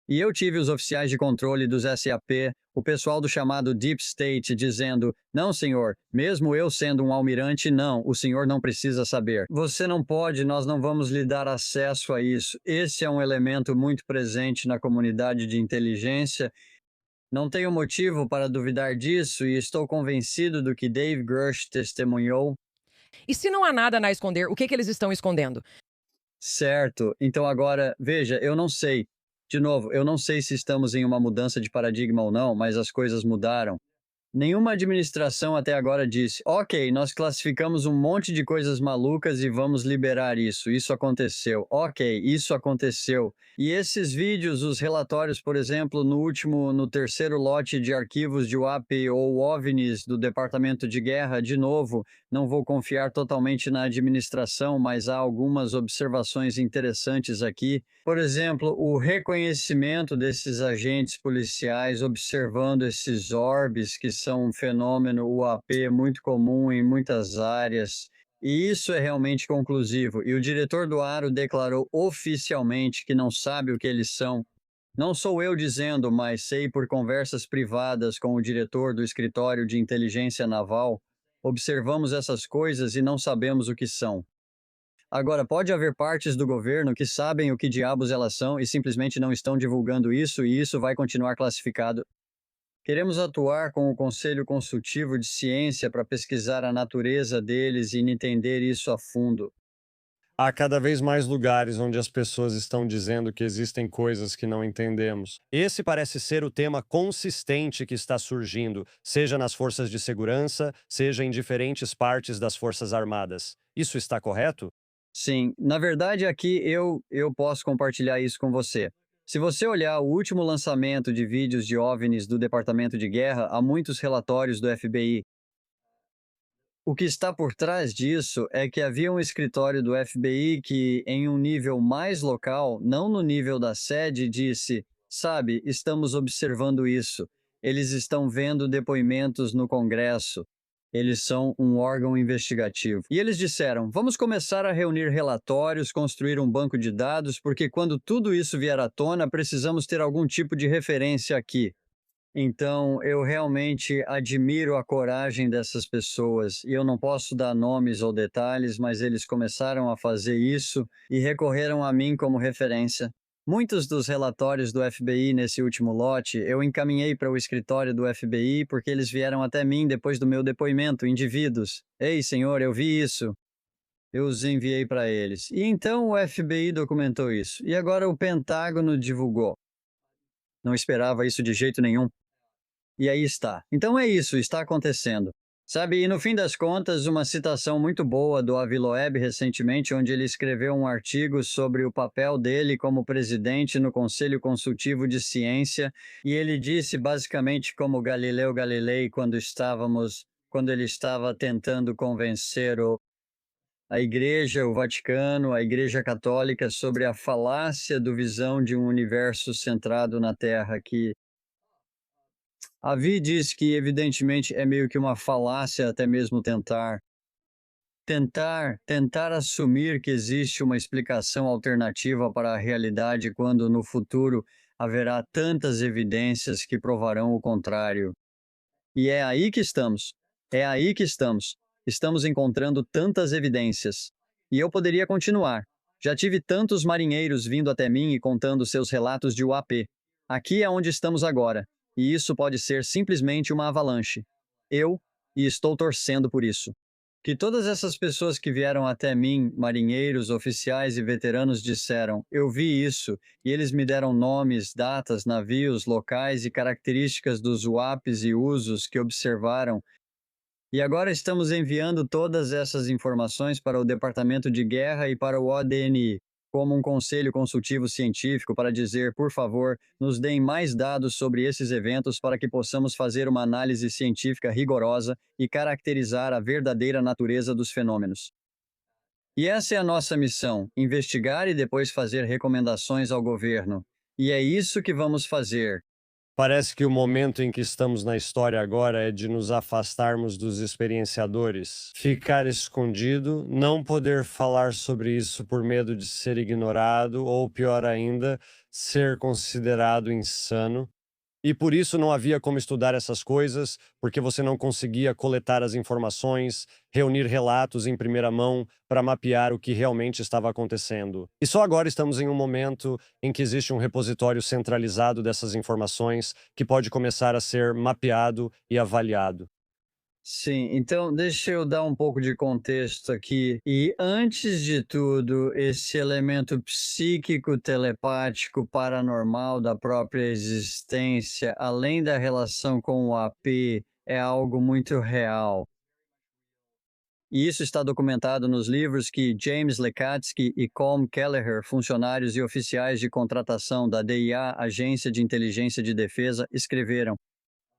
E eu tive os oficiais de controle dos SAP, o pessoal do chamado Deep State, dizendo: não, senhor, mesmo eu sendo um almirante, não, o senhor não precisa saber. Você não pode, nós não vamos lhe dar acesso a isso. Esse é um elemento muito presente na comunidade de inteligência. Não tenho motivo para duvidar disso e estou convencido do que Dave Grush testemunhou. E se não há nada a esconder, o que eles estão escondendo? Certo. Então agora, veja, eu não sei. De novo, eu não sei se estamos em uma mudança de paradigma ou não, mas as coisas mudaram. Nenhuma administração até agora disse: ok, nós classificamos um monte de coisas malucas e vamos liberar isso. Isso aconteceu. Ok, isso aconteceu. E esses vídeos, os relatórios, por exemplo, no terceiro lote de arquivos de UAP ou OVNIs do Departamento de Guerra, de novo, não vou confiar totalmente na administração, mas há algumas observações interessantes aqui. Por exemplo, o reconhecimento desses agentes policiais observando esses orbes, que são um fenômeno UAP muito comum em muitas áreas. E isso é realmente conclusivo. E o diretor do Aro declarou oficialmente que não sabe o que eles são. Não sou eu dizendo, mas sei por conversas privadas com o diretor do escritório de inteligência naval. Observamos essas coisas e não sabemos o que são. Agora, pode haver partes do governo que sabem o que diabos elas são e simplesmente não estão divulgando isso, e isso vai continuar classificado. Queremos atuar com o Conselho Consultivo de Ciência para pesquisar a natureza deles e entender isso a fundo. Há cada vez mais lugares onde as pessoas estão dizendo que existem coisas que não entendemos. Esse parece ser o tema consistente que está surgindo, seja nas forças de segurança, seja em diferentes partes das Forças Armadas. Isso está correto? Sim, na verdade aqui eu posso compartilhar isso com você. Se você olhar o último lançamento de vídeos de OVNIs do Departamento de Guerra, há muitos relatórios do FBI. O que está por trás disso é que havia um escritório do FBI que, em um nível mais local, não no nível da sede, disse: sabe, estamos observando isso. Eles estão vendo depoimentos no Congresso. Eles são um órgão investigativo. E eles disseram: vamos começar a reunir relatórios, construir um banco de dados, porque quando tudo isso vier à tona, precisamos ter algum tipo de referência aqui. Então, eu realmente admiro a coragem dessas pessoas. E eu não posso dar nomes ou detalhes, mas eles começaram a fazer isso e recorreram a mim como referência. Muitos dos relatórios do FBI nesse último lote eu encaminhei para o escritório do FBI porque eles vieram até mim depois do meu depoimento, indivíduos. Ei, senhor, eu vi isso. Eu os enviei para eles. E então o FBI documentou isso. E agora o Pentágono divulgou. Não esperava isso de jeito nenhum. E aí está. Então é isso, está acontecendo. Sabe, e no fim das contas, uma citação muito boa do Avi Loeb recentemente, onde ele escreveu um artigo sobre o papel dele como presidente no Conselho Consultivo de Ciência, e ele disse basicamente como Galileu Galilei quando ele estava tentando convencer a Igreja, o Vaticano, a Igreja Católica sobre a falácia do visão de um universo centrado na Terra que Avi diz que, evidentemente, é meio que uma falácia até mesmo tentar assumir que existe uma explicação alternativa para a realidade quando no futuro haverá tantas evidências que provarão o contrário. E é aí que estamos. É aí que estamos. Estamos encontrando tantas evidências. E eu poderia continuar. Já tive tantos marinheiros vindo até mim e contando seus relatos de UAP. Aqui é onde estamos agora. E isso pode ser simplesmente uma avalanche. E estou torcendo por isso. Que todas essas pessoas que vieram até mim, marinheiros, oficiais e veteranos, disseram: eu vi isso, e eles me deram nomes, datas, navios, locais e características dos UAPs e usos que observaram. E agora estamos enviando todas essas informações para o Departamento de Guerra e para o ODNI, como um conselho consultivo científico para dizer, por favor, nos deem mais dados sobre esses eventos para que possamos fazer uma análise científica rigorosa e caracterizar a verdadeira natureza dos fenômenos. E essa é a nossa missão: investigar e depois fazer recomendações ao governo. E é isso que vamos fazer. Parece que o momento em que estamos na história agora é de nos afastarmos dos experienciadores, ficar escondido, não poder falar sobre isso por medo de ser ignorado ou, pior ainda, ser considerado insano. E por isso não havia como estudar essas coisas, porque você não conseguia coletar as informações, reunir relatos em primeira mão para mapear o que realmente estava acontecendo. E só agora estamos em um momento em que existe um repositório centralizado dessas informações que pode começar a ser mapeado e avaliado. Sim, então deixa eu dar um pouco de contexto aqui. E antes de tudo, esse elemento psíquico, telepático, paranormal da própria existência, além da relação com o AP, é algo muito real. E isso está documentado nos livros que James Lekatsky e Colm Kelleher, funcionários e oficiais de contratação da DIA, Agência de Inteligência de Defesa, escreveram.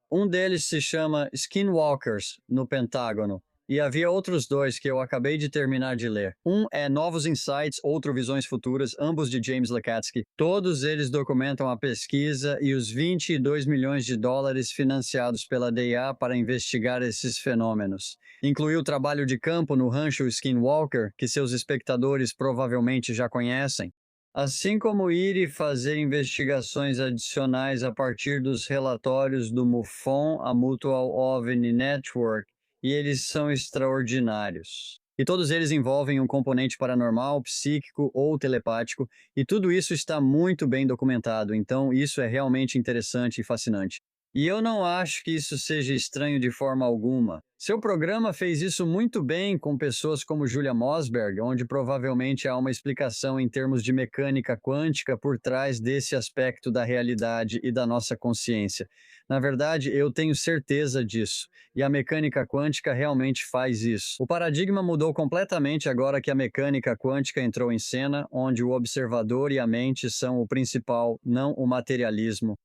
Um deles se chama Skinwalkers, no Pentágono, e havia outros dois que eu acabei de terminar de ler. Um é Novos Insights, outro Visões Futuras, ambos de James Lekatsky. Todos eles documentam a pesquisa e os 22 milhões de dólares financiados pela DIA para investigar esses fenômenos. Incluiu o trabalho de campo no rancho Skinwalker, que seus espectadores provavelmente já conhecem. Assim como ir e fazer investigações adicionais a partir dos relatórios do MUFON, a Mutual OVNI Network, e eles são extraordinários. E todos eles envolvem um componente paranormal, psíquico ou telepático, e tudo isso está muito bem documentado, então isso é realmente interessante e fascinante. E eu não acho que isso seja estranho de forma alguma. Seu programa fez isso muito bem com pessoas como Julia Mosberg, onde provavelmente há uma explicação em termos de mecânica quântica por trás desse aspecto da realidade e da nossa consciência. Na verdade, eu tenho certeza disso, e a mecânica quântica realmente faz isso. O paradigma mudou completamente agora que a mecânica quântica entrou em cena, onde o observador e a mente são o principal, não o materialismo.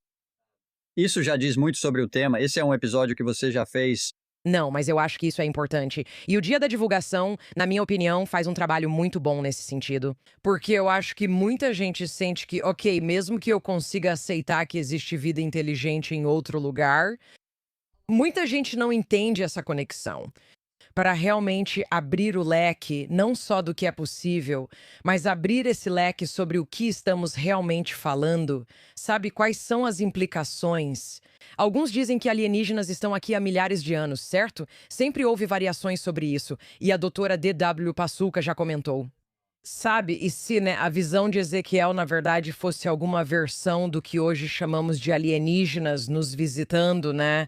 Isso já diz muito sobre o tema. Esse é um episódio que você já fez. Não, mas eu acho que isso é importante. E o dia da divulgação, na minha opinião, faz um trabalho muito bom nesse sentido. Porque eu acho que muita gente sente que, ok, mesmo que eu consiga aceitar que existe vida inteligente em outro lugar, muita gente não entende essa conexão. Para realmente abrir o leque, não só do que é possível, mas abrir esse leque sobre o que estamos realmente falando, sabe quais são as implicações. Alguns dizem que alienígenas estão aqui há milhares de anos, certo? Sempre houve variações sobre isso, e a doutora D.W. Passuca já comentou. Sabe, e se, né, a visão de Ezequiel, na verdade, fosse alguma versão do que hoje chamamos de alienígenas nos visitando, né?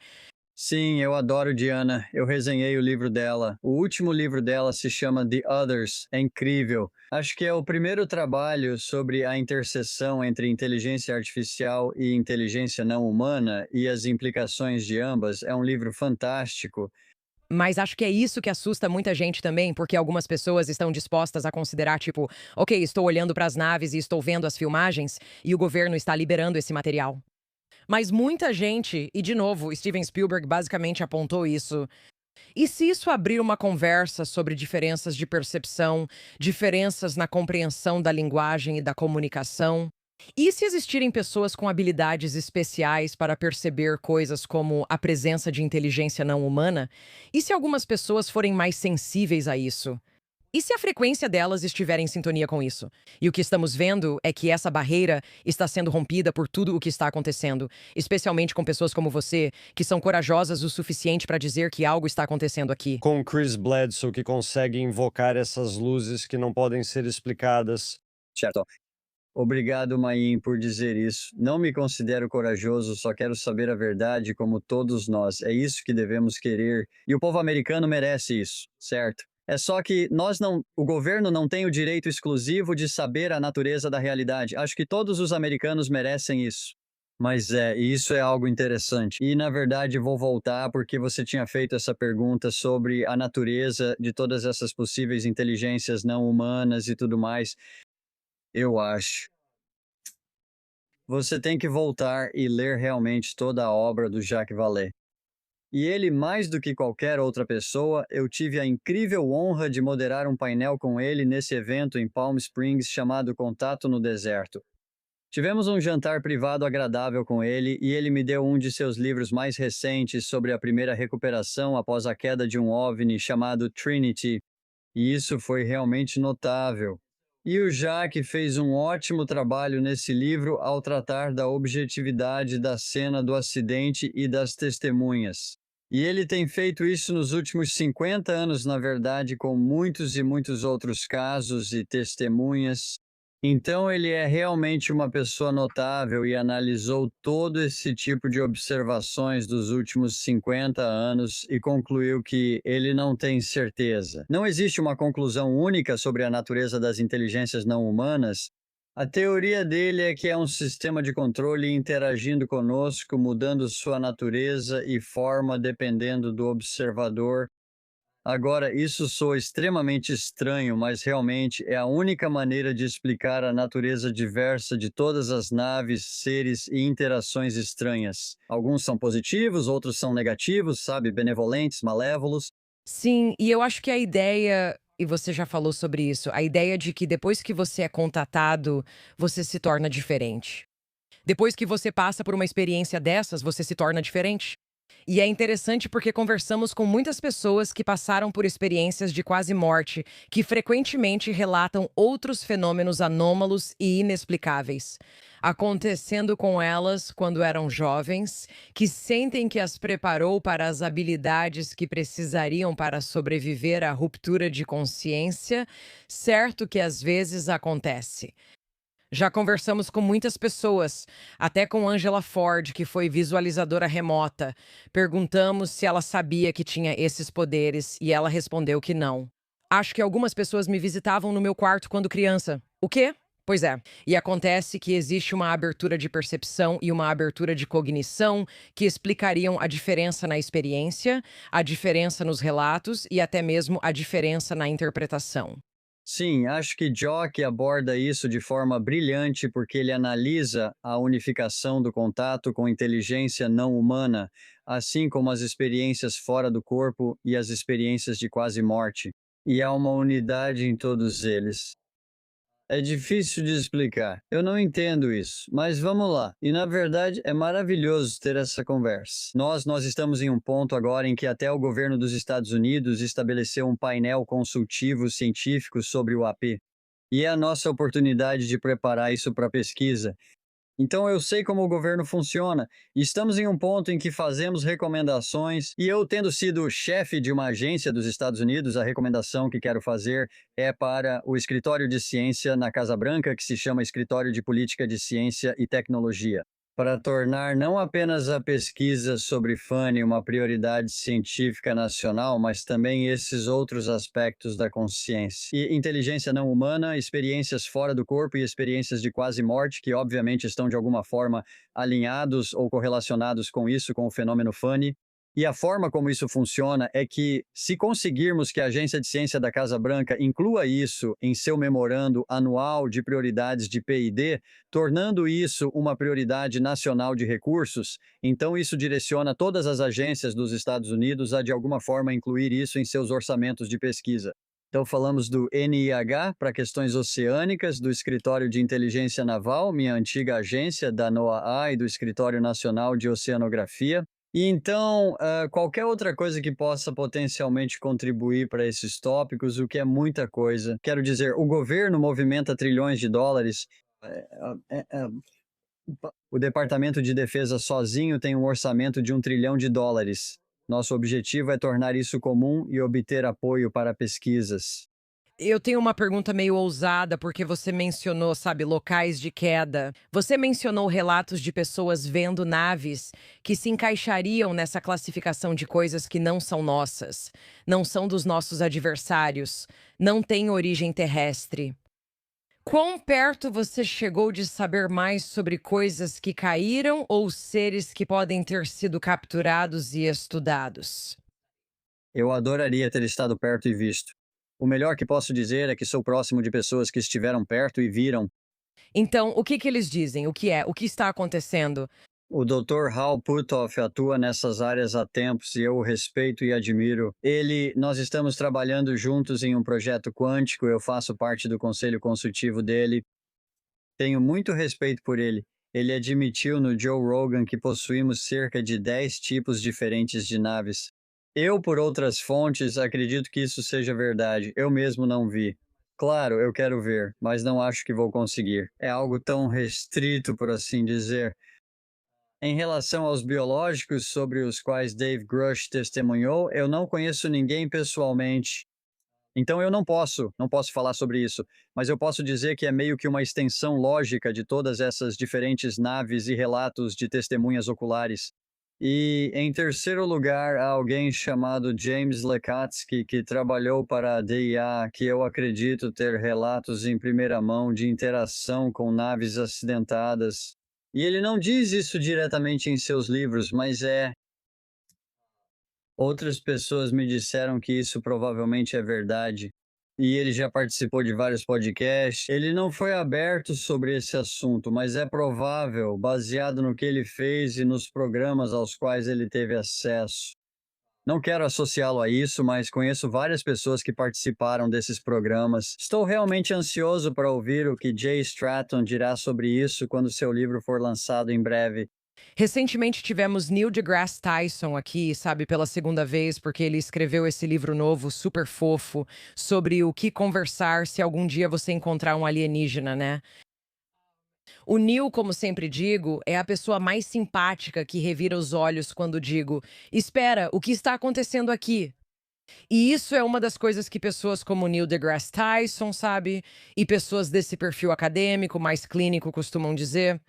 Sim, eu adoro Diana. Eu resenhei o livro dela. O último livro dela se chama The Others. É incrível. Acho que é o primeiro trabalho sobre a interseção entre inteligência artificial e inteligência não humana e as implicações de ambas. É um livro fantástico. Mas acho que é isso que assusta muita gente também, porque algumas pessoas estão dispostas a considerar, tipo, ok, estou olhando para as naves e estou vendo as filmagens, e o governo está liberando esse material. Mas muita gente, e de novo, Steven Spielberg basicamente apontou isso. E se isso abrir uma conversa sobre diferenças de percepção, diferenças na compreensão da linguagem e da comunicação? E se existirem pessoas com habilidades especiais para perceber coisas como a presença de inteligência não humana? E se algumas pessoas forem mais sensíveis a isso? E se a frequência delas estiver em sintonia com isso? E o que estamos vendo é que essa barreira está sendo rompida por tudo o que está acontecendo, especialmente com pessoas como você, que são corajosas o suficiente para dizer que algo está acontecendo aqui. Com Chris Bledsoe, que consegue invocar essas luzes que não podem ser explicadas. Certo. Obrigado, Maim, por dizer isso. Não me considero corajoso, só quero saber a verdade como todos nós. É isso que devemos querer. E o povo americano merece isso, certo? É só que o governo não tem o direito exclusivo de saber a natureza da realidade. Acho que todos os americanos merecem isso. Mas isso é algo interessante. E, na verdade, vou voltar porque você tinha feito essa pergunta sobre a natureza de todas essas possíveis inteligências não humanas e tudo mais. Eu acho. Você tem que voltar e ler realmente toda a obra do Jacques Vallée. E ele, mais do que qualquer outra pessoa, eu tive a incrível honra de moderar um painel com ele nesse evento em Palm Springs chamado Contato no Deserto. Tivemos um jantar privado agradável com ele e ele me deu um de seus livros mais recentes sobre a primeira recuperação após a queda de um OVNI chamado Trinity, e isso foi realmente notável. E o Jacques fez um ótimo trabalho nesse livro ao tratar da objetividade da cena do acidente e das testemunhas. E ele tem feito isso nos últimos 50 anos, na verdade, com muitos e muitos outros casos e testemunhas. Então, ele é realmente uma pessoa notável e analisou todo esse tipo de observações dos últimos 50 anos e concluiu que ele não tem certeza. Não existe uma conclusão única sobre a natureza das inteligências não humanas. A teoria dele é que é um sistema de controle interagindo conosco, mudando sua natureza e forma dependendo do observador. Agora, isso soa extremamente estranho, mas realmente é a única maneira de explicar a natureza diversa de todas as naves, seres e interações estranhas. Alguns são positivos, outros são negativos, sabe? Benevolentes, malévolos. Sim, e eu acho que a ideia, e você já falou sobre isso, a ideia de que depois que você é contatado, você se torna diferente. Depois que você passa por uma experiência dessas, você se torna diferente. E é interessante porque conversamos com muitas pessoas que passaram por experiências de quase morte, que frequentemente relatam outros fenômenos anômalos e inexplicáveis, acontecendo com elas quando eram jovens, que sentem que as preparou para as habilidades que precisariam para sobreviver à ruptura de consciência, certo que às vezes acontece. Já conversamos com muitas pessoas, até com Angela Ford, que foi visualizadora remota. Perguntamos se ela sabia que tinha esses poderes e ela respondeu que não. Acho que algumas pessoas me visitavam no meu quarto quando criança. O quê? Pois é. E acontece que existe uma abertura de percepção e uma abertura de cognição que explicariam a diferença na experiência, a diferença nos relatos e até mesmo a diferença na interpretação. Sim, acho que Jock aborda isso de forma brilhante porque ele analisa a unificação do contato com inteligência não humana, assim como as experiências fora do corpo e as experiências de quase morte. E há uma unidade em todos eles. É difícil de explicar. Eu não entendo isso, mas vamos lá. E na verdade é maravilhoso ter essa conversa. Nós estamos em um ponto agora em que até o governo dos Estados Unidos estabeleceu um painel consultivo científico sobre o AP. E é a nossa oportunidade de preparar isso para pesquisa. Então eu sei como o governo funciona. E estamos em um ponto em que fazemos recomendações, e eu tendo sido chefe de uma agência dos Estados Unidos, a recomendação que quero fazer é para o escritório de ciência na Casa Branca, que se chama Escritório de Política de Ciência e Tecnologia, para tornar não apenas a pesquisa sobre FUNI uma prioridade científica nacional, mas também esses outros aspectos da consciência. E inteligência não humana, experiências fora do corpo e experiências de quase morte, que obviamente estão de alguma forma alinhados ou correlacionados com isso, com o fenômeno FUNI. E a forma como isso funciona é que, se conseguirmos que a Agência de Ciência da Casa Branca inclua isso em seu memorando anual de prioridades de P&D, tornando isso uma prioridade nacional de recursos, então isso direciona todas as agências dos Estados Unidos a, de alguma forma, incluir isso em seus orçamentos de pesquisa. Então, falamos do NIH para questões oceânicas, do Escritório de Inteligência Naval, minha antiga agência, da NOAA e do Escritório Nacional de Oceanografia. E então, qualquer outra coisa que possa potencialmente contribuir para esses tópicos, o que é muita coisa. Quero dizer, o governo movimenta trilhões de dólares. O Departamento de Defesa sozinho tem um orçamento de US$ 1 trilhão. Nosso objetivo é tornar isso comum e obter apoio para pesquisas. Eu tenho uma pergunta meio ousada, porque você mencionou, sabe, locais de queda. Você mencionou relatos de pessoas vendo naves que se encaixariam nessa classificação de coisas que não são nossas, não são dos nossos adversários, não têm origem terrestre. Quão perto você chegou de saber mais sobre coisas que caíram ou seres que podem ter sido capturados e estudados? Eu adoraria ter estado perto e visto. O melhor que posso dizer é que sou próximo de pessoas que estiveram perto e viram, Então, o que que eles dizem? O que é? O que está acontecendo? O Dr. Hal Puthoff atua nessas áreas há tempos e eu o respeito e admiro. Nós estamos trabalhando juntos em um projeto quântico, eu faço parte do conselho consultivo dele. Tenho muito respeito por ele. Ele admitiu no Joe Rogan que possuímos cerca de 10 tipos diferentes de naves. Eu, por outras fontes, acredito que isso seja verdade. Eu mesmo não vi. Claro, eu quero ver, mas não acho que vou conseguir. É algo tão restrito, por assim dizer. Em relação aos biológicos sobre os quais Dave Grush testemunhou, eu não conheço ninguém pessoalmente. Então eu não posso falar sobre isso, mas eu posso dizer que é meio que uma extensão lógica de todas essas diferentes naves e relatos de testemunhas oculares. E, em terceiro lugar, há alguém chamado James Lekatsky, que trabalhou para a DIA, que eu acredito ter relatos em primeira mão de interação com naves acidentadas. E ele não diz isso diretamente em seus livros, mas outras pessoas me disseram que isso provavelmente é verdade. E ele já participou de vários podcasts. Ele não foi aberto sobre esse assunto, mas é provável, baseado no que ele fez e nos programas aos quais ele teve acesso. Não quero associá-lo a isso, mas conheço várias pessoas que participaram desses programas. Estou realmente ansioso para ouvir o que Jay Stratton dirá sobre isso quando seu livro for lançado em breve. Recentemente tivemos Neil deGrasse Tyson aqui, sabe, pela segunda vez, porque ele escreveu esse livro novo, super fofo, sobre o que conversar se algum dia você encontrar um alienígena, né? O Neil, como sempre digo, é a pessoa mais simpática que revira os olhos quando digo: Espera, o que está acontecendo aqui? E isso é uma das coisas que pessoas como Neil deGrasse Tyson, sabe? E pessoas desse perfil acadêmico, mais clínico, costumam dizer.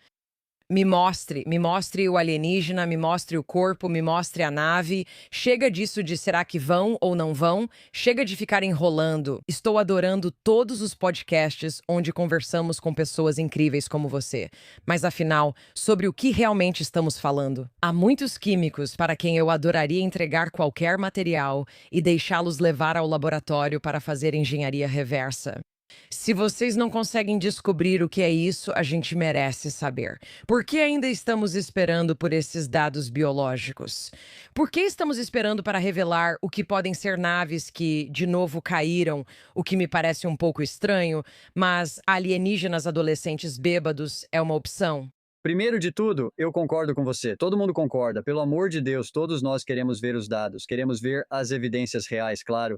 Me mostre o alienígena, me mostre o corpo, me mostre a nave. Chega disso de será que vão ou não vão? Chega de ficar enrolando. Estou adorando todos os podcasts onde conversamos com pessoas incríveis como você. Mas afinal, sobre o que realmente estamos falando? Há muitos químicos para quem eu adoraria entregar qualquer material e deixá-los levar ao laboratório para fazer engenharia reversa. Se vocês não conseguem descobrir o que é isso, a gente merece saber. Por que ainda estamos esperando por esses dados biológicos? Por que estamos esperando para revelar o que podem ser naves que, de novo, caíram, o que me parece um pouco estranho, mas alienígenas adolescentes bêbados é uma opção? Primeiro de tudo, eu concordo com você. Todo mundo concorda. Pelo amor de Deus, todos nós queremos ver os dados, queremos ver as evidências reais, claro.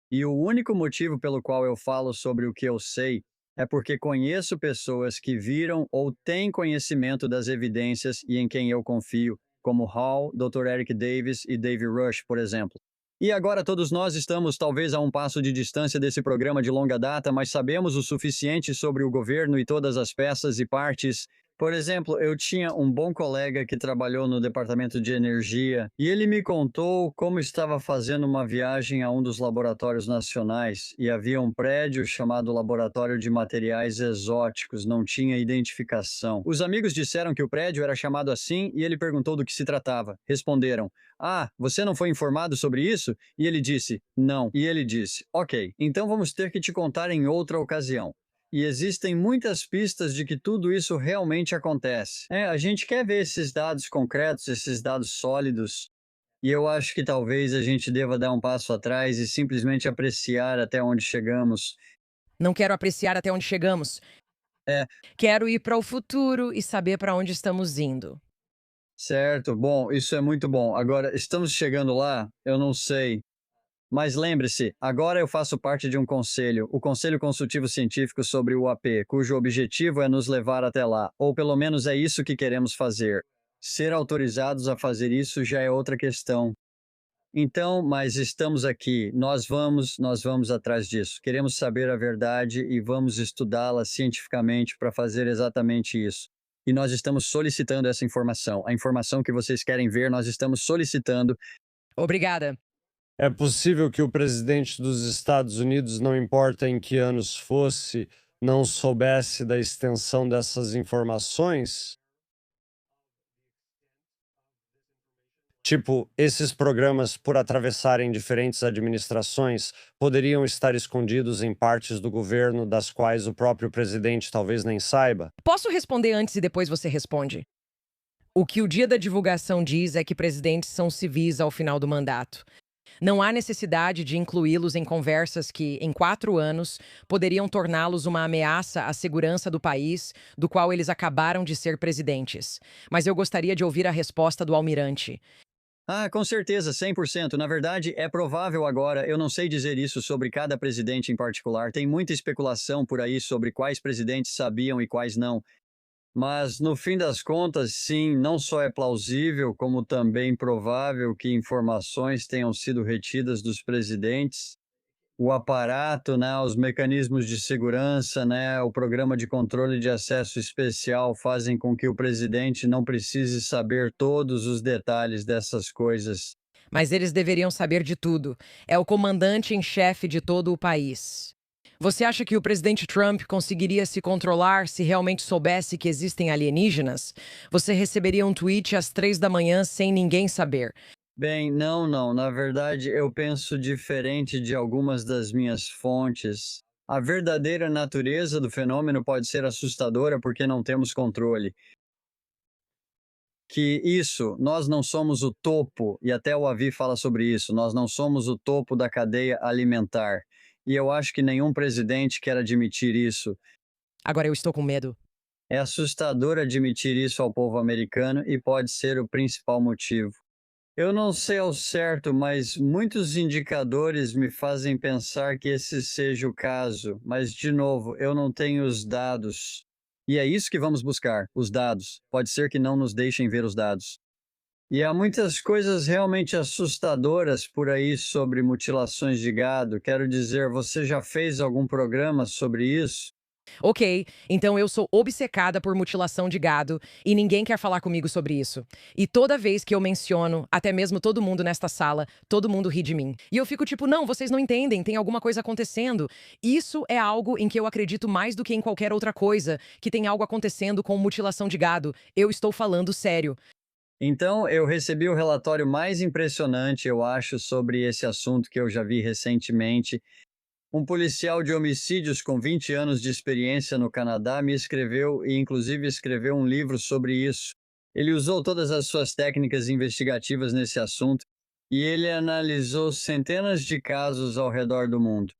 E o único motivo pelo qual eu falo sobre o que eu sei é porque conheço pessoas que viram ou têm conhecimento das evidências e em quem eu confio, como Hall, Dr. Eric Davis e Dave Rush, por exemplo. E agora todos nós estamos talvez a um passo de distância desse programa de longa data, mas sabemos o suficiente sobre o governo e todas as peças e partes. Por exemplo, eu tinha um bom colega que trabalhou no departamento de energia e ele me contou como estava fazendo uma viagem a um dos laboratórios nacionais e havia um prédio chamado Laboratório de Materiais Exóticos, não tinha identificação. Os amigos disseram que o prédio era chamado assim e ele perguntou do que se tratava. Responderam: Ah, você não foi informado sobre isso? E ele disse: Não. E ele disse: Ok, então vamos ter que te contar em outra ocasião. E existem muitas pistas de que tudo isso realmente acontece. A gente quer ver esses dados concretos, esses dados sólidos, e eu acho que talvez a gente deva dar um passo atrás e simplesmente apreciar até onde chegamos. Não quero apreciar até onde chegamos. É, Quero ir para o futuro e saber para onde estamos indo. certo, bom, isso é muito bom. Agora, estamos chegando lá? Eu não sei. Mas lembre-se, agora eu faço parte de um conselho, o Conselho Consultivo Científico sobre o AP, cujo objetivo é nos levar até lá, ou pelo menos é isso que queremos fazer. Ser autorizados a fazer isso já é outra questão. Então, mas estamos aqui, nós vamos atrás disso. Queremos saber a verdade e vamos estudá-la cientificamente para fazer exatamente isso. E nós estamos solicitando essa informação. A informação que vocês querem ver, nós estamos solicitando. Obrigada. É possível que o presidente dos Estados Unidos, não importa em que anos fosse, não soubesse da extensão dessas informações? Tipo, esses programas, por atravessarem diferentes administrações, poderiam estar escondidos em partes do governo das quais o próprio presidente talvez nem saiba? Posso responder antes e depois você responde? O que o dia da divulgação diz é que presidentes são civis ao final do mandato. Não há necessidade de incluí-los em conversas que, em 4 anos, poderiam torná-los uma ameaça à segurança do país, do qual eles acabaram de ser presidentes. Mas eu gostaria de ouvir a resposta do almirante. Ah, com certeza, 100%. Na verdade, é provável agora, eu não sei dizer isso sobre cada presidente em particular, tem muita especulação por aí sobre quais presidentes sabiam e quais não. Mas, no fim das contas, sim, não só é plausível, como também provável que informações tenham sido retidas dos presidentes. O aparato, né, os mecanismos de segurança, né, o programa de controle de acesso especial fazem com que o presidente não precise saber todos os detalhes dessas coisas. Mas eles deveriam saber de tudo. É o comandante em chefe de todo o país. Você acha que o presidente Trump conseguiria se controlar se realmente soubesse que existem alienígenas? Você receberia um tweet às 3 da manhã sem ninguém saber. Bem, não, não. Na verdade, eu penso diferente de algumas das minhas fontes. A verdadeira natureza do fenômeno pode ser assustadora porque não temos controle. Que isso, nós não somos o topo, e até o Avi fala sobre isso, nós não somos o topo da cadeia alimentar. E eu acho que nenhum presidente quer admitir isso. Agora eu estou com medo. É assustador admitir isso ao povo americano e pode ser o principal motivo. Eu não sei ao certo, mas muitos indicadores me fazem pensar que esse seja o caso. Mas, de novo, eu não tenho os dados. E é isso que vamos buscar, os dados. Pode ser que não nos deixem ver os dados. E há muitas coisas realmente assustadoras por aí sobre mutilações de gado. Quero dizer, você já fez algum programa sobre isso? Ok, então eu sou obcecada por mutilação de gado e ninguém quer falar comigo sobre isso. E toda vez que eu menciono, até mesmo todo mundo nesta sala, todo mundo ri de mim. E eu fico tipo, não, vocês não entendem, tem alguma coisa acontecendo. Isso é algo em que eu acredito mais do que em qualquer outra coisa, que tem algo acontecendo com mutilação de gado. Eu estou falando sério. Então, eu recebi o relatório mais impressionante, eu acho, sobre esse assunto que eu já vi recentemente. Um policial de homicídios com 20 anos de experiência no Canadá me escreveu e, inclusive, escreveu um livro sobre isso. Ele usou todas as suas técnicas investigativas nesse assunto e ele analisou centenas de casos ao redor do mundo.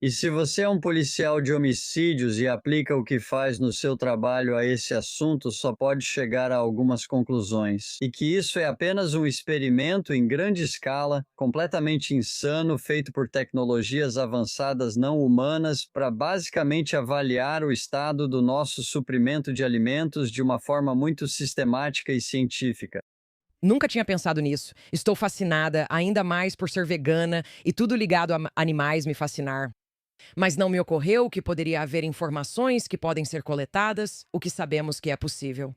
E se você é um policial de homicídios e aplica o que faz no seu trabalho a esse assunto, só pode chegar a algumas conclusões. E que isso é apenas um experimento em grande escala, completamente insano, feito por tecnologias avançadas não humanas para basicamente avaliar o estado do nosso suprimento de alimentos de uma forma muito sistemática e científica. Nunca tinha pensado nisso. Estou fascinada, ainda mais por ser vegana e tudo ligado a animais me fascinar. Mas não me ocorreu que poderia haver informações que podem ser coletadas, o que sabemos que é possível.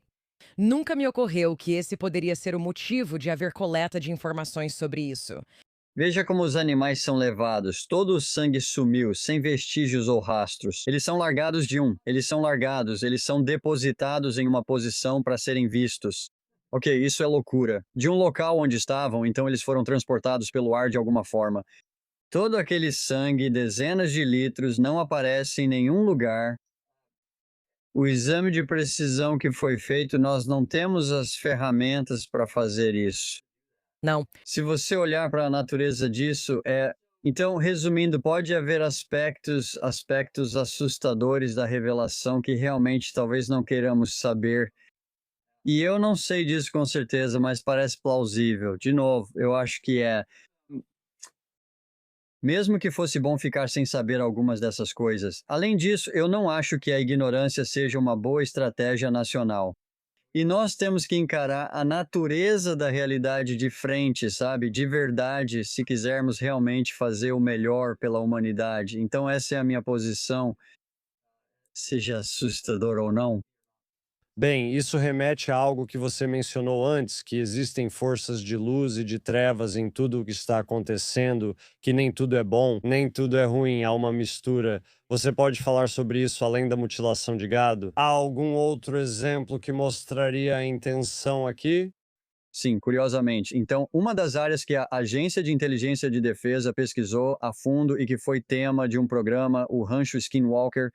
Nunca me ocorreu que esse poderia ser o motivo de haver coleta de informações sobre isso. Veja como os animais são levados. Todo o sangue sumiu, sem vestígios ou rastros. Eles são largados eles são depositados em uma posição para serem vistos. Ok, isso é loucura. De um local onde estavam, então eles foram transportados pelo ar de alguma forma. Todo aquele sangue, dezenas de litros, não aparece em nenhum lugar. O exame de precisão que foi feito, nós não temos as ferramentas para fazer isso. Não, Se você olhar para a natureza disso, Então, resumindo, pode haver aspectos assustadores da revelação que realmente talvez não queiramos saber. E eu não sei disso com certeza, mas parece plausível. De novo, eu acho que é. Mesmo que fosse bom ficar sem saber algumas dessas coisas. Além disso, eu não acho que a ignorância seja uma boa estratégia nacional. E nós temos que encarar a natureza da realidade de frente, sabe? De verdade, se quisermos realmente fazer o melhor pela humanidade. Então, essa é a minha posição, seja assustador ou não. Bem, isso remete a algo que você mencionou antes, que existem forças de luz e de trevas em tudo o que está acontecendo, que nem tudo é bom, nem tudo é ruim, há uma mistura. Você pode falar sobre isso além da mutilação de gado? Há algum outro exemplo que mostraria a intenção aqui? Sim, curiosamente. Então, uma das áreas que a Agência de Inteligência de Defesa pesquisou a fundo e que foi tema de um programa, o Rancho Skinwalker,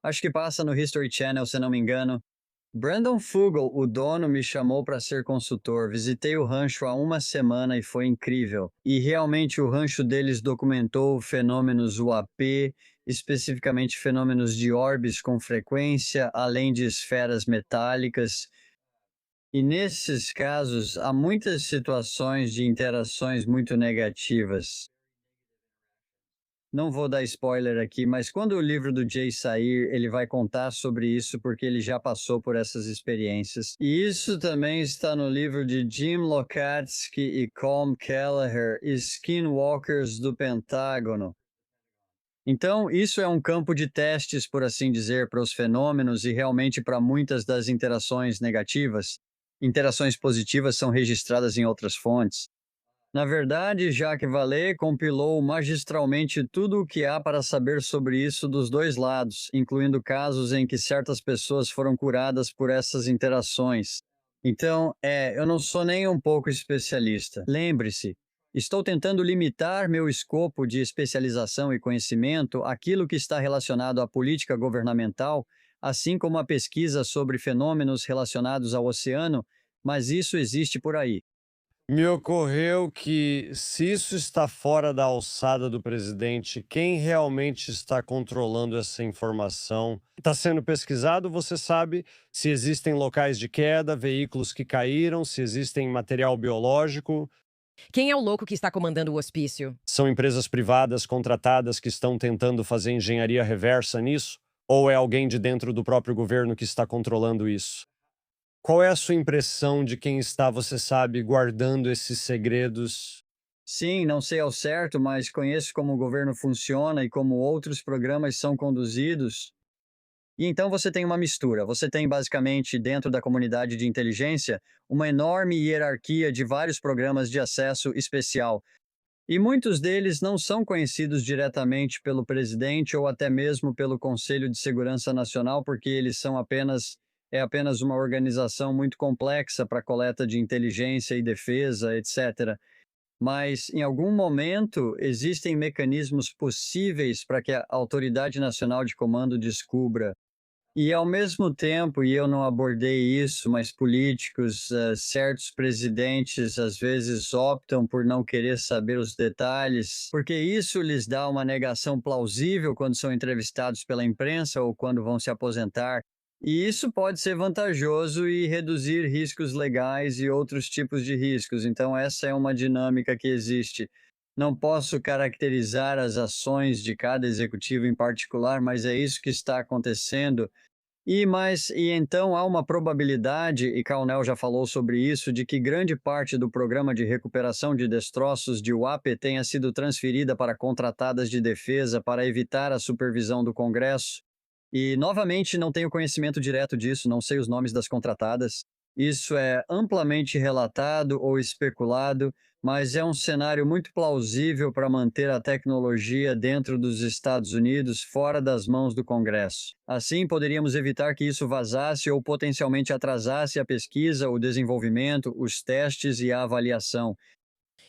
acho que passa no History Channel, se não me engano. Brandon Fugal, o dono, me chamou para ser consultor. Visitei o rancho há uma semana e foi incrível. E realmente o rancho deles documentou fenômenos UAP, especificamente fenômenos de orbes com frequência, além de esferas metálicas. E nesses casos, há muitas situações de interações muito negativas. Não vou dar spoiler aqui, mas quando o livro do Jay sair, ele vai contar sobre isso porque ele já passou por essas experiências. E isso também está no livro de Jim Lokatsky e Colm Kelleher, Skinwalkers do Pentágono. Então, isso é um campo de testes, por assim dizer, para os fenômenos e realmente para muitas das interações negativas. Interações positivas são registradas em outras fontes. Na verdade, Jacques Vallée compilou magistralmente tudo o que há para saber sobre isso dos dois lados, incluindo casos em que certas pessoas foram curadas por essas interações. Então, eu não sou nem um pouco especialista. Lembre-se, estou tentando limitar meu escopo de especialização e conhecimento àquilo que está relacionado à política governamental, assim como a pesquisa sobre fenômenos relacionados ao oceano, mas isso existe por aí. Me ocorreu que, se isso está fora da alçada do presidente, quem realmente está controlando essa informação? Está sendo pesquisado, você sabe se existem locais de queda, veículos que caíram, se existem material biológico. Quem é o louco que está comandando o hospício? São empresas privadas contratadas que estão tentando fazer engenharia reversa nisso? Ou é alguém de dentro do próprio governo que está controlando isso? Qual é a sua impressão de quem está, você sabe, guardando esses segredos? Sim, não sei ao certo, mas conheço como o governo funciona e como outros programas são conduzidos. E então você tem uma mistura. Você tem basicamente, dentro da comunidade de inteligência, uma enorme hierarquia de vários programas de acesso especial. E muitos deles não são conhecidos diretamente pelo presidente ou até mesmo pelo Conselho de Segurança Nacional, porque eles são apenas uma organização muito complexa para coleta de inteligência e defesa, etc. Mas, em algum momento, existem mecanismos possíveis para que a Autoridade Nacional de Comando descubra. E, ao mesmo tempo, e eu não abordei isso, mas políticos, certos presidentes, às vezes optam por não querer saber os detalhes, porque isso lhes dá uma negação plausível quando são entrevistados pela imprensa ou quando vão se aposentar. E isso pode ser vantajoso e reduzir riscos legais e outros tipos de riscos. Então, essa é uma dinâmica que existe. Não posso caracterizar as ações de cada executivo em particular, mas é isso que está acontecendo. E então há uma probabilidade, e Carnell já falou sobre isso, de que grande parte do programa de recuperação de destroços de UAP tenha sido transferida para contratadas de defesa para evitar a supervisão do Congresso. E, novamente, não tenho conhecimento direto disso, não sei os nomes das contratadas. Isso é amplamente relatado ou especulado, mas é um cenário muito plausível para manter a tecnologia dentro dos Estados Unidos, fora das mãos do Congresso. Assim, poderíamos evitar que isso vazasse ou potencialmente atrasasse a pesquisa, o desenvolvimento, os testes e a avaliação.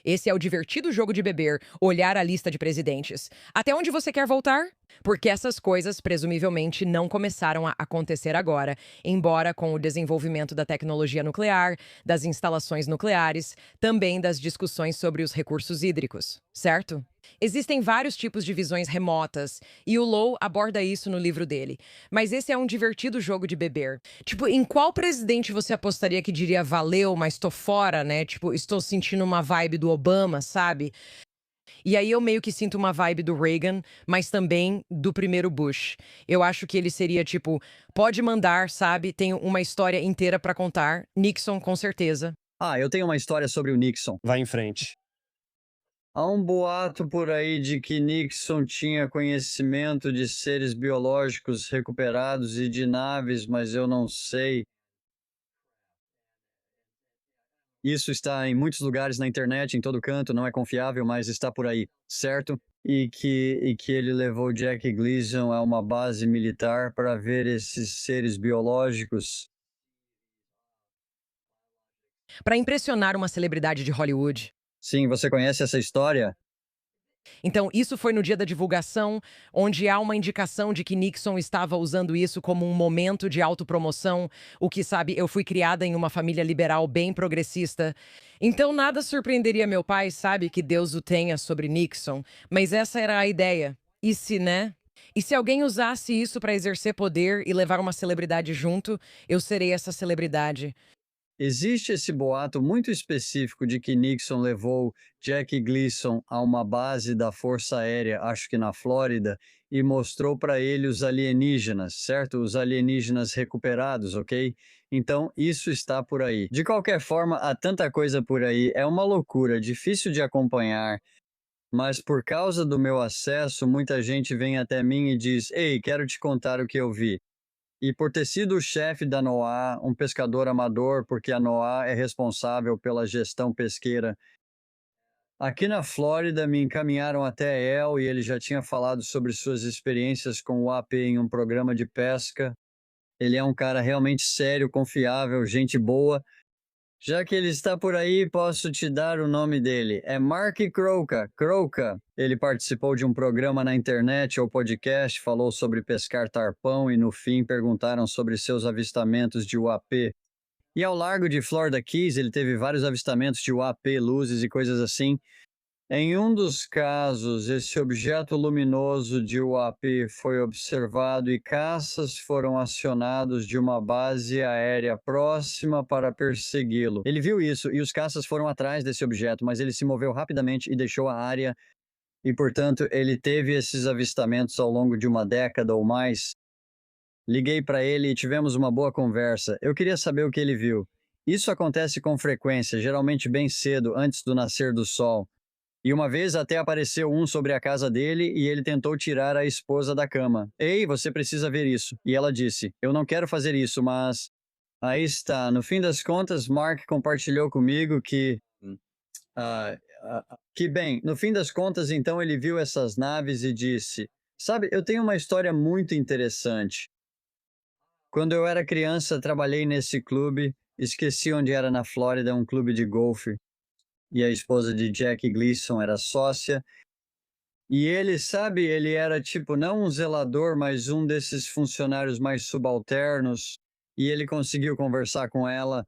Esse é o divertido jogo de beber, olhar a lista de presidentes. Até onde você quer voltar? Porque essas coisas, presumivelmente, não começaram a acontecer agora, embora com o desenvolvimento da tecnologia nuclear, das instalações nucleares, também das discussões sobre os recursos hídricos, certo? Existem vários tipos de visões remotas, e o Low aborda isso no livro dele. Mas esse é um divertido jogo de beber. Tipo, em qual presidente você apostaria que diria valeu, mas tô fora, né? Tipo, estou sentindo uma vibe do Obama, sabe? E aí eu meio que sinto uma vibe do Reagan, mas também do primeiro Bush. Eu acho que ele seria tipo, pode mandar, sabe? Tem uma história inteira pra contar. Nixon, com certeza. Eu tenho uma história sobre o Nixon. Vai em frente. Há um boato por aí de que Nixon tinha conhecimento de seres biológicos recuperados e de naves, mas eu não sei. Isso está em muitos lugares na internet, em todo canto, não é confiável, mas está por aí, certo? E que ele levou Jack Gleason a uma base militar para ver esses seres biológicos. para impressionar uma celebridade de Hollywood. Sim, você conhece essa história? Então, isso foi no dia da divulgação, onde há uma indicação de que Nixon estava usando isso como um momento de autopromoção, o que, sabe, eu fui criada em uma família liberal bem progressista. Então, nada surpreenderia meu pai, sabe, que Deus o tenha sobre Nixon, mas essa era a ideia. E se, né? E se alguém usasse isso para exercer poder e levar uma celebridade junto, eu serei essa celebridade. Existe esse boato muito específico de que Nixon levou Jack Gleason a uma base da Força Aérea, acho que na Flórida, e mostrou para ele os alienígenas, certo? Os alienígenas recuperados, ok? Então, isso está por aí. De qualquer forma, há tanta coisa por aí, é uma loucura, difícil de acompanhar, mas por causa do meu acesso, muita gente vem até mim e diz: Ei, quero te contar o que eu vi. E por ter sido o chefe da NOAA, um pescador amador, porque a NOAA é responsável pela gestão pesqueira. Aqui na Flórida, me encaminharam até El e ele já tinha falado sobre suas experiências com o AP em um programa de pesca. Ele é um cara realmente sério, confiável, gente boa. Já que ele está por aí, posso te dar o nome dele. É Mark Croca. Croca. Ele participou de um programa na internet ou podcast, falou sobre pescar tarpão e no fim perguntaram sobre seus avistamentos de UAP. E ao largo de Florida Keys, ele teve vários avistamentos de UAP, luzes e coisas assim. Em um dos casos, esse objeto luminoso de UAP foi observado e caças foram acionados de uma base aérea próxima para persegui-lo. Ele viu isso e os caças foram atrás desse objeto, mas ele se moveu rapidamente e deixou a área e, portanto, ele teve esses avistamentos ao longo de uma década ou mais. Liguei para ele e tivemos uma boa conversa. Eu queria saber o que ele viu. Isso acontece com frequência, geralmente bem cedo, antes do nascer do sol. E uma vez até apareceu um sobre a casa dele e ele tentou tirar a esposa da cama. Ei, você precisa ver isso. E ela disse: Eu não quero fazer isso, mas. Aí está. No fim das contas, Mark compartilhou comigo que bem, no fim das contas, então ele viu essas naves e disse: Sabe, eu tenho uma história muito interessante. Quando eu era criança, trabalhei nesse clube, esqueci onde era na Flórida, um clube de golfe. E a esposa de Jack Gleason era sócia. E ele, sabe, ele era tipo não um zelador, mas um desses funcionários mais subalternos. E ele conseguiu conversar com ela.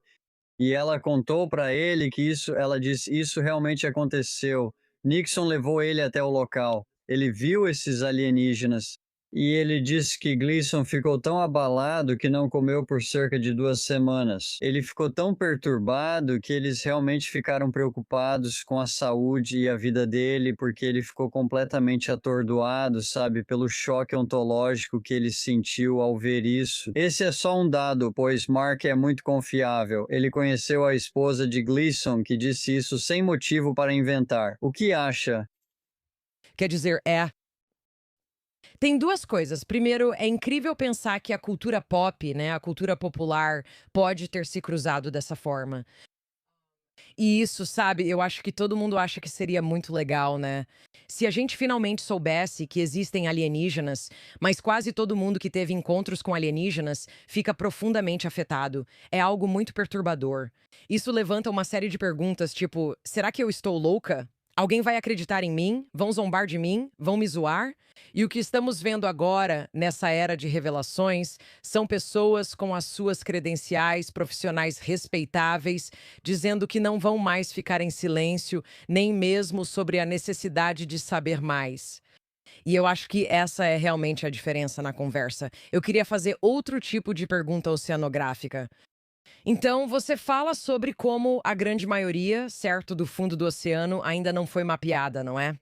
E ela contou para ele que ela disse, isso realmente aconteceu. Nixon levou ele até o local. Ele viu esses alienígenas. E ele disse que Gleason ficou tão abalado que não comeu por cerca de 2 semanas. Ele ficou tão perturbado que eles realmente ficaram preocupados com a saúde e a vida dele, porque ele ficou completamente atordoado, sabe, pelo choque ontológico que ele sentiu ao ver isso. Esse é só um dado, pois Mark é muito confiável. Ele conheceu a esposa de Gleason, que disse isso sem motivo para inventar. O que acha? Quer dizer, tem duas coisas. Primeiro, é incrível pensar que a cultura pop, né, a cultura popular, pode ter se cruzado dessa forma. E isso, sabe, eu acho que todo mundo acha que seria muito legal, né? Se a gente finalmente soubesse que existem alienígenas, mas quase todo mundo que teve encontros com alienígenas fica profundamente afetado. É algo muito perturbador. Isso levanta uma série de perguntas, tipo, será que eu estou louca? Alguém vai acreditar em mim? Vão zombar de mim? Vão me zoar? E o que estamos vendo agora, nessa era de revelações, são pessoas com as suas credenciais profissionais respeitáveis, dizendo que não vão mais ficar em silêncio, nem mesmo sobre a necessidade de saber mais. E eu acho que essa é realmente a diferença na conversa. Eu queria fazer outro tipo de pergunta oceanográfica. Então, você fala sobre como a grande maioria, certo, do fundo do oceano ainda não foi mapeada, não é?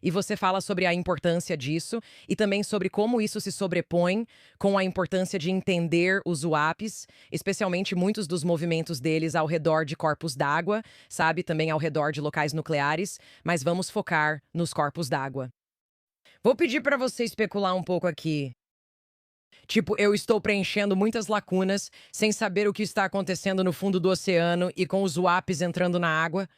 E você fala sobre a importância disso e também sobre como isso se sobrepõe com a importância de entender os UAPs, especialmente muitos dos movimentos deles ao redor de corpos d'água, sabe, também ao redor de locais nucleares, mas vamos focar nos corpos d'água. Vou pedir para você especular um pouco aqui. Tipo, eu estou preenchendo muitas lacunas sem saber o que está acontecendo no fundo do oceano e com os UAPs entrando na água.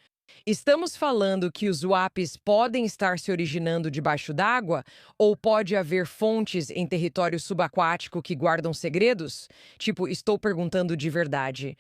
Estamos falando que os UAPs podem estar se originando debaixo d'água? Ou pode haver fontes em território subaquático que guardam segredos? Tipo, estou perguntando de verdade.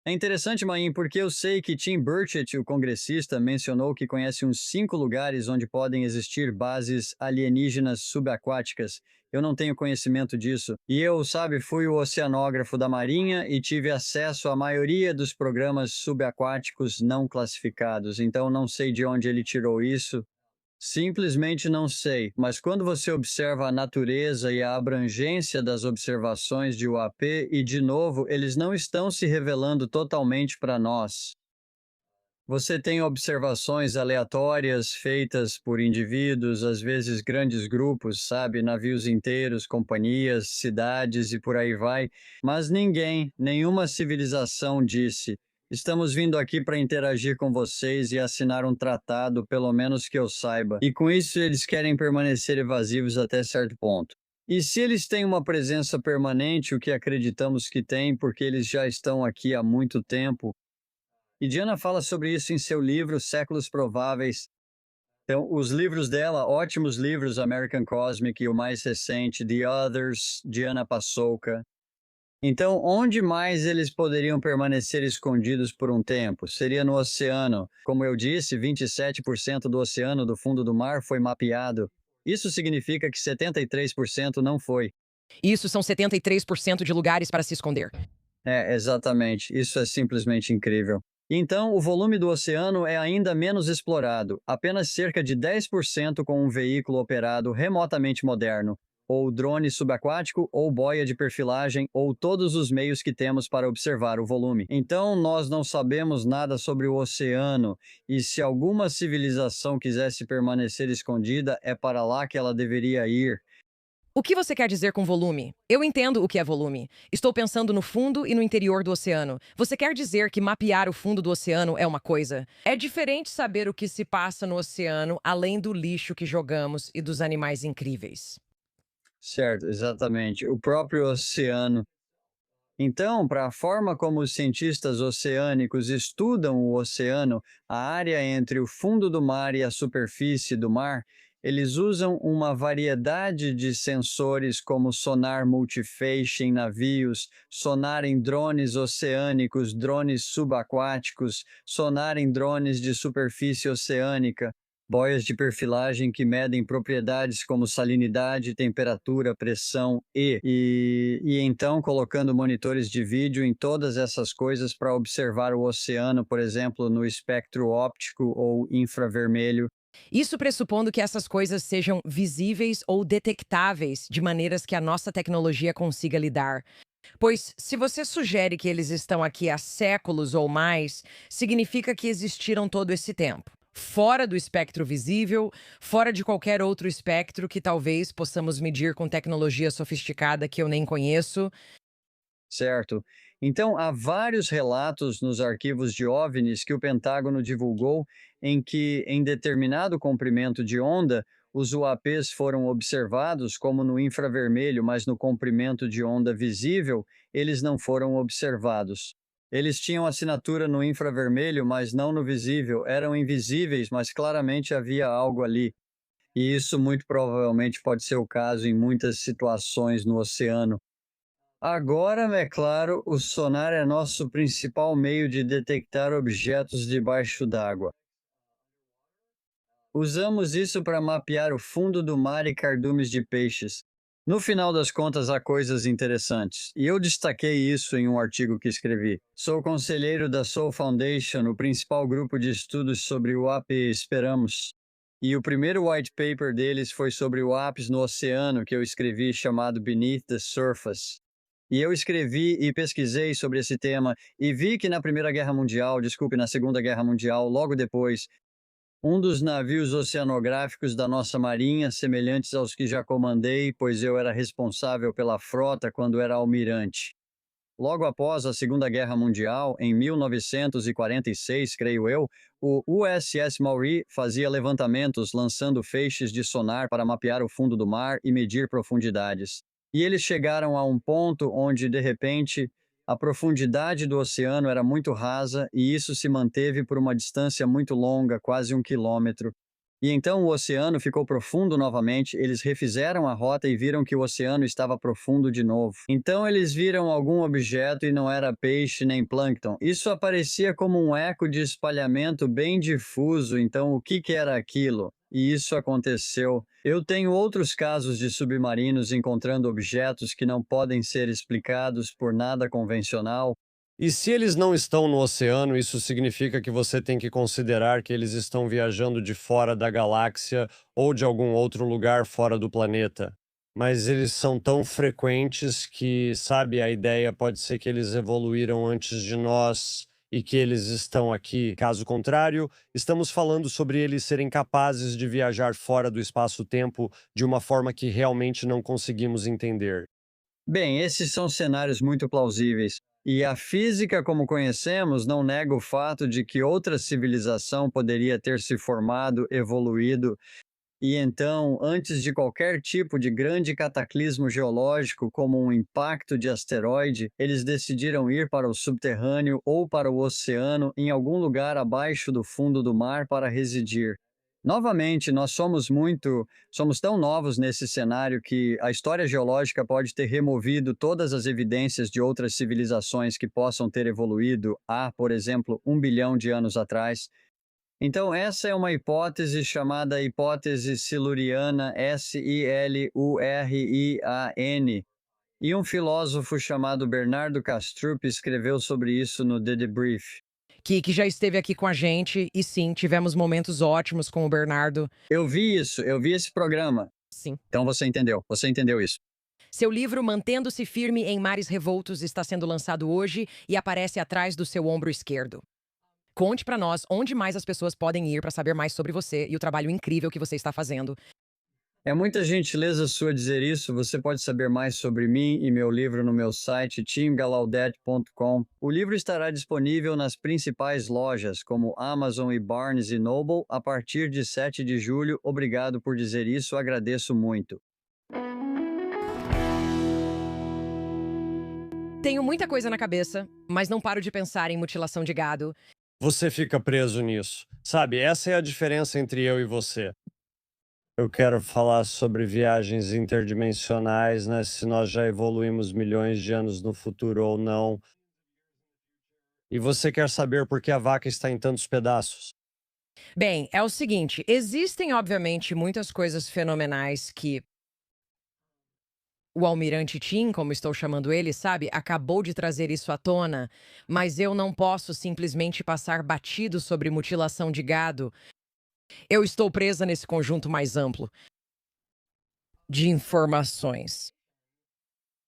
É interessante, Maim, porque eu sei que Tim Burchett, o congressista, mencionou que conhece uns 5 lugares onde podem existir bases alienígenas subaquáticas. Eu não tenho conhecimento disso. E eu, sabe, fui o oceanógrafo da Marinha e tive acesso à maioria dos programas subaquáticos não classificados. Então não sei de onde ele tirou isso. Simplesmente não sei, mas quando você observa a natureza e a abrangência das observações de UAP, e de novo, eles não estão se revelando totalmente para nós. Você tem observações aleatórias feitas por indivíduos, às vezes grandes grupos, sabe, navios inteiros, companhias, cidades e por aí vai, mas ninguém, nenhuma civilização disse: estamos vindo aqui para interagir com vocês e assinar um tratado, pelo menos que eu saiba. E com isso eles querem permanecer evasivos até certo ponto. E se eles têm uma presença permanente, o que acreditamos que têm, porque eles já estão aqui há muito tempo, e Diana fala sobre isso em seu livro Séculos Prováveis. Então, os livros dela, ótimos livros, American Cosmic e o mais recente, The Others, Diana Paçoca. Então, onde mais eles poderiam permanecer escondidos por um tempo? Seria no oceano. Como eu disse, 27% do oceano do fundo do mar foi mapeado. Isso significa que 73% não foi. Isso são 73% de lugares para se esconder. É, exatamente. Isso é simplesmente incrível. Então, o volume do oceano é ainda menos explorado, apenas cerca de 10% com um veículo operado remotamente moderno, ou drone subaquático, ou boia de perfilagem, ou todos os meios que temos para observar o volume. Então, nós não sabemos nada sobre o oceano, e se alguma civilização quisesse permanecer escondida, é para lá que ela deveria ir. O que você quer dizer com volume? Eu entendo o que é volume. Estou pensando no fundo e no interior do oceano. Você quer dizer que mapear o fundo do oceano é uma coisa? É diferente saber o que se passa no oceano além do lixo que jogamos e dos animais incríveis. Certo, exatamente. O próprio oceano. Então, para a forma como os cientistas oceânicos estudam o oceano, a área entre o fundo do mar e a superfície do mar, eles usam uma variedade de sensores como sonar multifeixe em navios, sonar em drones oceânicos, drones subaquáticos, sonar em drones de superfície oceânica, boias de perfilagem que medem propriedades como salinidade, temperatura, pressão e então colocando monitores de vídeo em todas essas coisas para observar o oceano, por exemplo, no espectro óptico ou infravermelho. Isso pressupondo que essas coisas sejam visíveis ou detectáveis de maneiras que a nossa tecnologia consiga lidar. Pois, se você sugere que eles estão aqui há séculos ou mais, significa que existiram todo esse tempo. Fora do espectro visível, fora de qualquer outro espectro que talvez possamos medir com tecnologia sofisticada que eu nem conheço. Certo. Então, há vários relatos nos arquivos de OVNIs que o Pentágono divulgou em que, em determinado comprimento de onda, os UAPs foram observados como no infravermelho, mas no comprimento de onda visível, eles não foram observados. Eles tinham assinatura no infravermelho, mas não no visível. Eram invisíveis, mas claramente havia algo ali. E isso muito provavelmente pode ser o caso em muitas situações no oceano. Agora, é claro, o sonar é nosso principal meio de detectar objetos debaixo d'água. Usamos isso para mapear o fundo do mar e cardumes de peixes. No final das contas, há coisas interessantes, e eu destaquei isso em um artigo que escrevi. Sou conselheiro da Soul Foundation, o principal grupo de estudos sobre o AP Esperamos. E o primeiro white paper deles foi sobre o APS no oceano que eu escrevi chamado Beneath the Surface. E eu escrevi e pesquisei sobre esse tema e vi que na na Segunda Guerra Mundial, logo depois, um dos navios oceanográficos da nossa marinha, semelhantes aos que já comandei, pois eu era responsável pela frota quando era almirante. Logo após a Segunda Guerra Mundial, em 1946, creio eu, o USS Maury fazia levantamentos lançando feixes de sonar para mapear o fundo do mar e medir profundidades. E eles chegaram a um ponto onde, de repente, a profundidade do oceano era muito rasa e isso se manteve por uma distância muito longa, quase 1 quilômetro. E então o oceano ficou profundo novamente, eles refizeram a rota e viram que o oceano estava profundo de novo. Então eles viram algum objeto e não era peixe nem plâncton. Isso aparecia como um eco de espalhamento bem difuso, então o que era aquilo? E isso aconteceu. Eu tenho outros casos de submarinos encontrando objetos que não podem ser explicados por nada convencional. E se eles não estão no oceano, isso significa que você tem que considerar que eles estão viajando de fora da galáxia ou de algum outro lugar fora do planeta. Mas eles são tão frequentes que, sabe, a ideia pode ser que eles evoluíram antes de nós e que eles estão aqui. Caso contrário, estamos falando sobre eles serem capazes de viajar fora do espaço-tempo de uma forma que realmente não conseguimos entender. Bem, esses são cenários muito plausíveis. E a física, como conhecemos, não nega o fato de que outra civilização poderia ter se formado, evoluído. E então, antes de qualquer tipo de grande cataclismo geológico, como um impacto de asteroide, eles decidiram ir para o subterrâneo ou para o oceano, em algum lugar abaixo do fundo do mar para residir. Novamente, nós somos tão novos nesse cenário que a história geológica pode ter removido todas as evidências de outras civilizações que possam ter evoluído há, por exemplo, 1 bilhão de anos atrás. Então, essa é uma hipótese chamada hipótese siluriana, Silurian. E um filósofo chamado Bernardo Kastrup escreveu sobre isso no The Debrief. Que já esteve aqui com a gente e sim, tivemos momentos ótimos com o Bernardo. Eu vi esse programa. Sim. Então você entendeu isso. Seu livro Mantendo-se Firme em Mares Revoltos está sendo lançado hoje e aparece atrás do seu ombro esquerdo. Conte pra nós onde mais as pessoas podem ir para saber mais sobre você e o trabalho incrível que você está fazendo. É muita gentileza sua dizer isso. Você pode saber mais sobre mim e meu livro no meu site timgallaudet.com. O livro estará disponível nas principais lojas, como Amazon e Barnes Noble, a partir de 7 de julho. Obrigado por dizer isso, agradeço muito. Tenho muita coisa na cabeça, mas não paro de pensar em mutilação de gado. Você fica preso nisso. Sabe, essa é a diferença entre eu e você. Eu quero falar sobre viagens interdimensionais, né? Se nós já evoluímos milhões de anos no futuro ou não. E você quer saber por que a vaca está em tantos pedaços? Bem, é o seguinte, existem obviamente muitas coisas fenomenais que o Almirante Tim, como estou chamando ele, sabe, acabou de trazer isso à tona, mas eu não posso simplesmente passar batido sobre mutilação de gado. Eu estou presa nesse conjunto mais amplo de informações.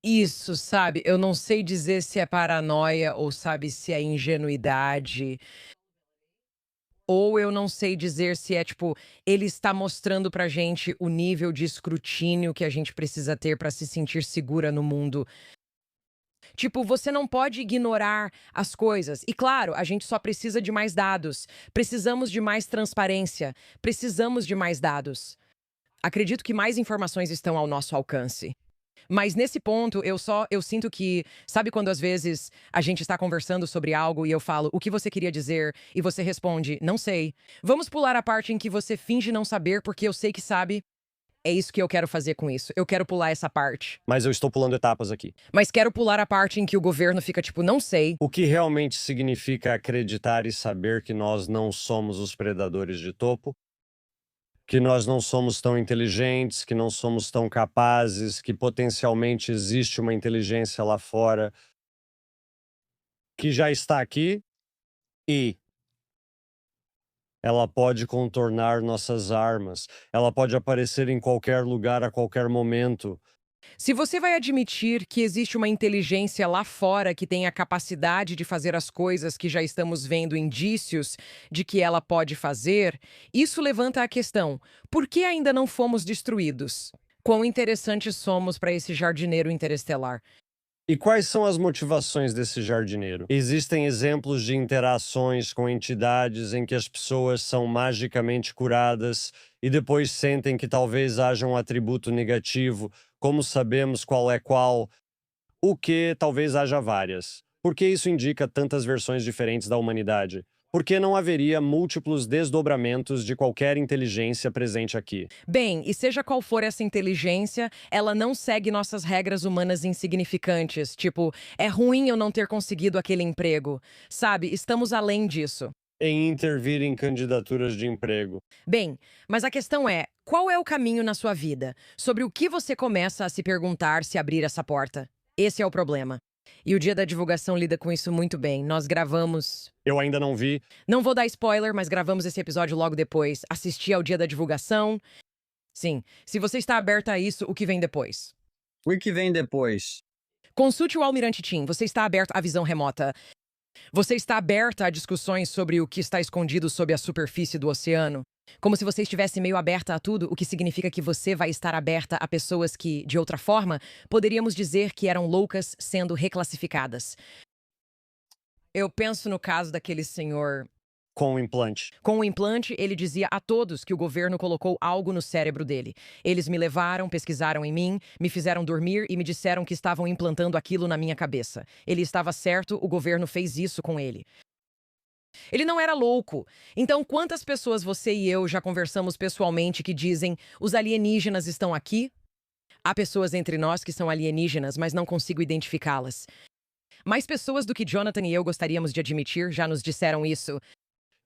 Isso, sabe, eu não sei dizer se é paranoia ou sabe se é ingenuidade. Ou eu não sei dizer se é tipo, ele está mostrando pra gente o nível de escrutínio que a gente precisa ter pra se sentir segura no mundo. Tipo, você não pode ignorar as coisas. E claro, a gente só precisa de mais dados. Precisamos de mais transparência. Precisamos de mais dados. Acredito que mais informações estão ao nosso alcance. Mas nesse ponto, eu sinto que, sabe quando às vezes a gente está conversando sobre algo e eu falo, o que você queria dizer? E você responde, não sei. Vamos pular a parte em que você finge não saber porque eu sei que sabe. É isso que eu quero fazer com isso. Eu quero pular essa parte. Mas eu estou pulando etapas aqui. Mas quero pular a parte em que o governo fica tipo, não sei. O que realmente significa acreditar e saber que nós não somos os predadores de topo? Que nós não somos tão inteligentes, que não somos tão capazes, que potencialmente existe uma inteligência lá fora que já está aqui e ela pode contornar nossas armas, ela pode aparecer em qualquer lugar a qualquer momento. Se você vai admitir que existe uma inteligência lá fora que tem a capacidade de fazer as coisas que já estamos vendo indícios de que ela pode fazer, isso levanta a questão: por que ainda não fomos destruídos? Quão interessantes somos para esse jardineiro interestelar? E quais são as motivações desse jardineiro? Existem exemplos de interações com entidades em que as pessoas são magicamente curadas e depois sentem que talvez haja um atributo negativo. Como sabemos qual é qual? O que talvez haja várias. Por que isso indica tantas versões diferentes da humanidade? porque não haveria múltiplos desdobramentos de qualquer inteligência presente aqui. Bem, e seja qual for essa inteligência, ela não segue nossas regras humanas insignificantes, tipo, é ruim eu não ter conseguido aquele emprego. Sabe, estamos além disso. Em intervir em candidaturas de emprego. Bem, mas a questão é, qual é o caminho na sua vida? Sobre o que você começa a se perguntar se abrir essa porta? Esse é o problema. E o dia da divulgação lida com isso muito bem. Nós gravamos. Eu ainda não vi. Não vou dar spoiler, mas gravamos esse episódio logo depois. Assisti ao dia da divulgação. Sim, se você está aberta a isso, o que vem depois? O que vem depois? Consulte o Almirante Tim. Você está aberto à visão remota. Você está aberta a discussões sobre o que está escondido sob a superfície do oceano? Como se você estivesse meio aberta a tudo, o que significa que você vai estar aberta a pessoas que, de outra forma, poderíamos dizer que eram loucas sendo reclassificadas. Eu penso no caso daquele senhor. Com o implante. Com o implante, ele dizia a todos que o governo colocou algo no cérebro dele. Eles me levaram, pesquisaram em mim, me fizeram dormir e me disseram que estavam implantando aquilo na minha cabeça. Ele estava certo, o governo fez isso com ele. Ele não era louco. Então, quantas pessoas você e eu já conversamos pessoalmente que dizem os alienígenas estão aqui? Há pessoas entre nós que são alienígenas, mas não consigo identificá-las. Mais pessoas do que Jonathan e eu gostaríamos de admitir já nos disseram isso.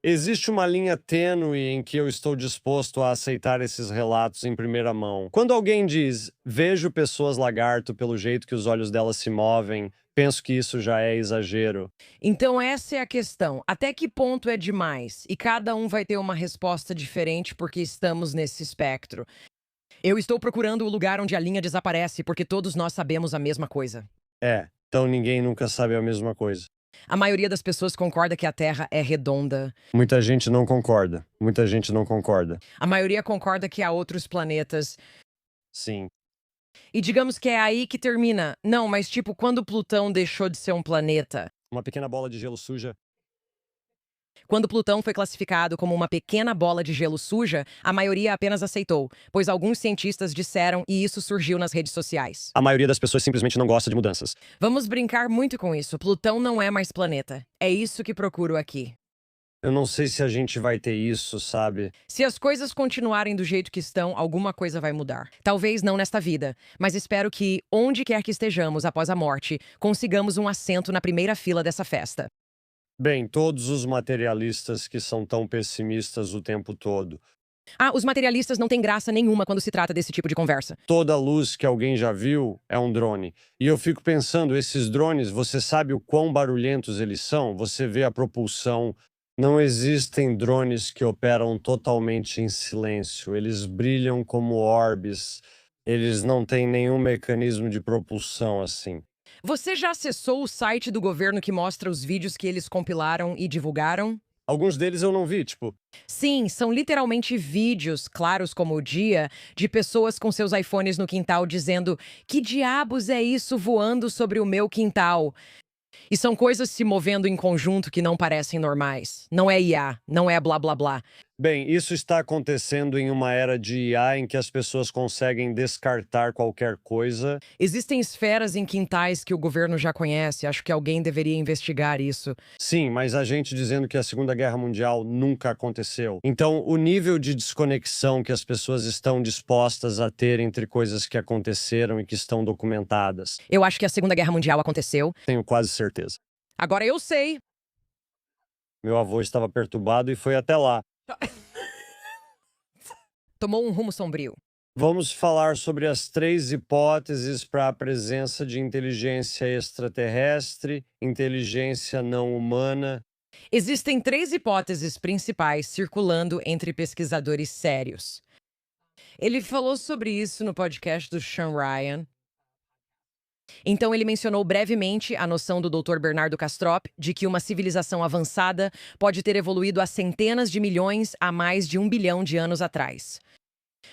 Existe uma linha tênue em que eu estou disposto a aceitar esses relatos em primeira mão. Quando alguém diz, vejo pessoas lagarto pelo jeito que os olhos delas se movem, penso que isso já é exagero. Então essa é a questão. Até que ponto é demais? E cada um vai ter uma resposta diferente porque estamos nesse espectro. Eu estou procurando o lugar onde a linha desaparece porque todos nós sabemos a mesma coisa. Então ninguém nunca sabe a mesma coisa. A maioria das pessoas concorda que a Terra é redonda. Muita gente não concorda. Muita gente não concorda. A maioria concorda que há outros planetas. Sim. E digamos que é aí que termina. Não, mas tipo, quando Plutão deixou de ser um planeta? Uma pequena bola de gelo suja. Quando Plutão foi classificado como uma pequena bola de gelo suja, a maioria apenas aceitou, pois alguns cientistas disseram e isso surgiu nas redes sociais. A maioria das pessoas simplesmente não gosta de mudanças. Vamos brincar muito com isso. Plutão não é mais planeta. É isso que procuro aqui. Eu não sei se a gente vai ter isso, sabe? Se as coisas continuarem do jeito que estão, alguma coisa vai mudar. Talvez não nesta vida, mas espero que, onde quer que estejamos após a morte, consigamos um assento na primeira fila dessa festa. Bem, todos os materialistas que são tão pessimistas o tempo todo. Os materialistas não têm graça nenhuma quando se trata desse tipo de conversa. Toda luz que alguém já viu é um drone. E eu fico pensando, esses drones, você sabe o quão barulhentos eles são? Você vê a propulsão. Não existem drones que operam totalmente em silêncio. Eles brilham como orbes. Eles não têm nenhum mecanismo de propulsão assim. Você já acessou o site do governo que mostra os vídeos que eles compilaram e divulgaram? Alguns deles eu não vi, tipo, Sim, são literalmente vídeos, claros como o dia, de pessoas com seus iPhones no quintal dizendo: que diabos é isso voando sobre o meu quintal? E são coisas se movendo em conjunto que não parecem normais. Não é IA, não é blá blá blá. bem, isso está acontecendo em uma era de IA em que as pessoas conseguem descartar qualquer coisa. Existem esferas em quintais que o governo já conhece. Acho que alguém deveria investigar isso. Sim, mas a gente dizendo que a Segunda Guerra Mundial nunca aconteceu. Então, o nível de desconexão que as pessoas estão dispostas a ter entre coisas que aconteceram e que estão documentadas, Eu acho que a Segunda Guerra Mundial aconteceu. tenho quase certeza. Agora eu sei. Meu avô estava perturbado e foi até lá. Tomou um rumo sombrio. Vamos falar sobre as 3 hipóteses para a presença de inteligência extraterrestre, inteligência não humana. Existem 3 hipóteses principais circulando entre pesquisadores sérios. Ele falou sobre isso no podcast do Sean Ryan. Então ele mencionou brevemente a noção do Dr. Bernardo Kastrop de que uma civilização avançada pode ter evoluído há centenas de milhões a mais de 1 bilhão de anos atrás.